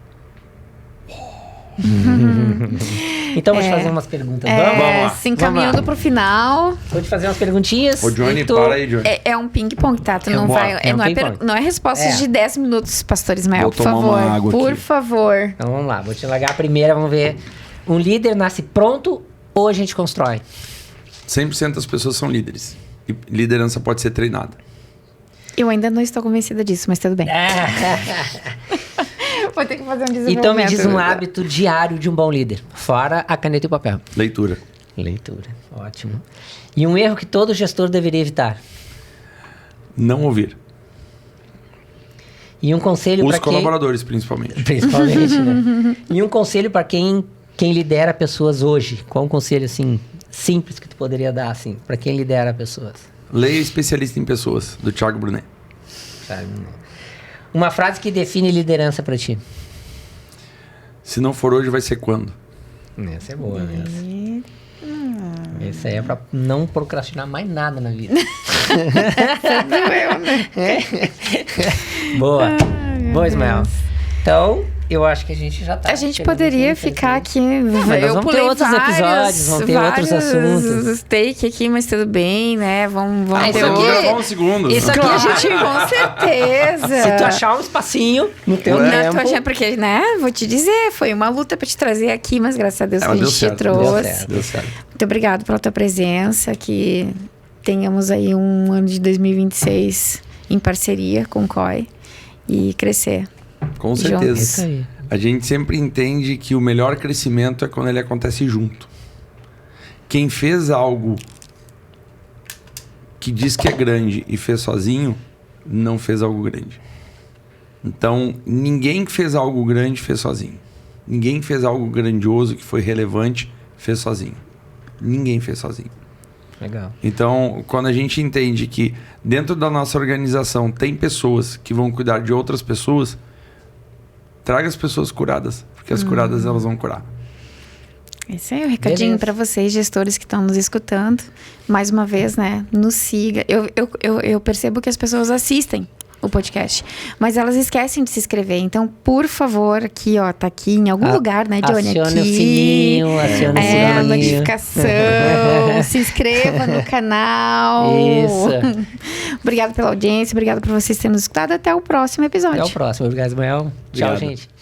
Speaker 2: Então, vou te fazer umas perguntas. Vamos lá.
Speaker 1: Se encaminhando pro final.
Speaker 2: Vou te fazer umas perguntinhas.
Speaker 3: Ô, Johnny, para aí, Johnny.
Speaker 1: É um ping-pong, tá? Tu não vai. Não é respostas de 10 minutos, Pastor Ismael,
Speaker 3: Vou
Speaker 1: por
Speaker 3: tomar
Speaker 1: favor.
Speaker 3: uma água
Speaker 1: por
Speaker 3: aqui.
Speaker 1: favor.
Speaker 2: Então, vamos lá. Vou te largar a primeira. Vamos ver. Um líder nasce pronto ou a gente constrói?
Speaker 3: 100% das pessoas são líderes. E liderança pode ser treinada.
Speaker 1: Eu ainda não estou convencida disso, mas tudo bem. Vou ter que fazer um desenvolvimento.
Speaker 2: Então me diz um hábito diário de um bom líder. Fora a caneta e o papel.
Speaker 3: Leitura.
Speaker 2: Leitura. Ótimo. E um erro que todo gestor deveria evitar.
Speaker 3: Não ouvir.
Speaker 2: E um conselho para
Speaker 3: Os colaboradores, principalmente.
Speaker 2: Principalmente, né? E um conselho para quem lidera pessoas hoje. Qual um conselho, assim, simples que tu poderia dar, assim, para quem lidera pessoas?
Speaker 3: Leia Especialista em Pessoas, do Thiago Brunet.
Speaker 2: Uma frase que define liderança para ti.
Speaker 3: Se não for hoje, vai ser quando?
Speaker 2: Essa é boa, né? Essa aí é pra não procrastinar mais nada na vida. Boa. Boa, Ismael. Então, eu acho que a gente já tá...
Speaker 1: A gente poderia ficar aqui...
Speaker 2: Mas nós vamos ter outros episódios, vamos ter outros assuntos.
Speaker 1: Take aqui, mas tudo bem, né? Vamos ter
Speaker 3: Vamos
Speaker 1: outro.
Speaker 3: gravar um segundo.
Speaker 2: Isso aqui a gente...
Speaker 1: Com certeza.
Speaker 2: Se tu achar um espacinho no teu
Speaker 1: Não,
Speaker 2: tempo...
Speaker 1: tô achando porque, né? Vou te dizer, foi uma luta pra te trazer aqui, mas graças a Deus que a gente te trouxe.
Speaker 3: Deu certo.
Speaker 1: Muito obrigado pela tua presença, que tenhamos aí um ano de 2026 em parceria com o COI e crescer.
Speaker 3: Com certeza.
Speaker 2: Isso aí.
Speaker 3: A gente sempre entende que o melhor crescimento é quando ele acontece junto. Quem fez algo que diz que é grande e fez sozinho, não fez algo grande. Então, ninguém que fez algo grande fez sozinho. Ninguém que fez algo grandioso, que foi relevante, fez sozinho. Ninguém fez sozinho.
Speaker 2: Legal.
Speaker 3: Então, quando a gente entende que dentro da nossa organização tem pessoas que vão cuidar de outras pessoas, traga as pessoas curadas, porque as curadas elas vão curar.
Speaker 1: Esse é o recadinho para vocês, gestores que estão nos escutando. Mais uma vez, né? Nos siga. Eu percebo que as pessoas assistem o podcast, mas elas esquecem de se inscrever. Então, por favor, aqui, ó, tá aqui em algum lugar, né, Johnny?
Speaker 2: Acione
Speaker 1: aqui.
Speaker 2: O sininho, acione o sininho.
Speaker 1: Notificação, se inscreva no canal.
Speaker 2: Isso.
Speaker 1: Obrigado pela audiência, obrigado por vocês terem nos escutado. Até o próximo episódio.
Speaker 2: Até o próximo. Obrigado, Ismael. Tchau,
Speaker 3: Obrigado.
Speaker 2: gente.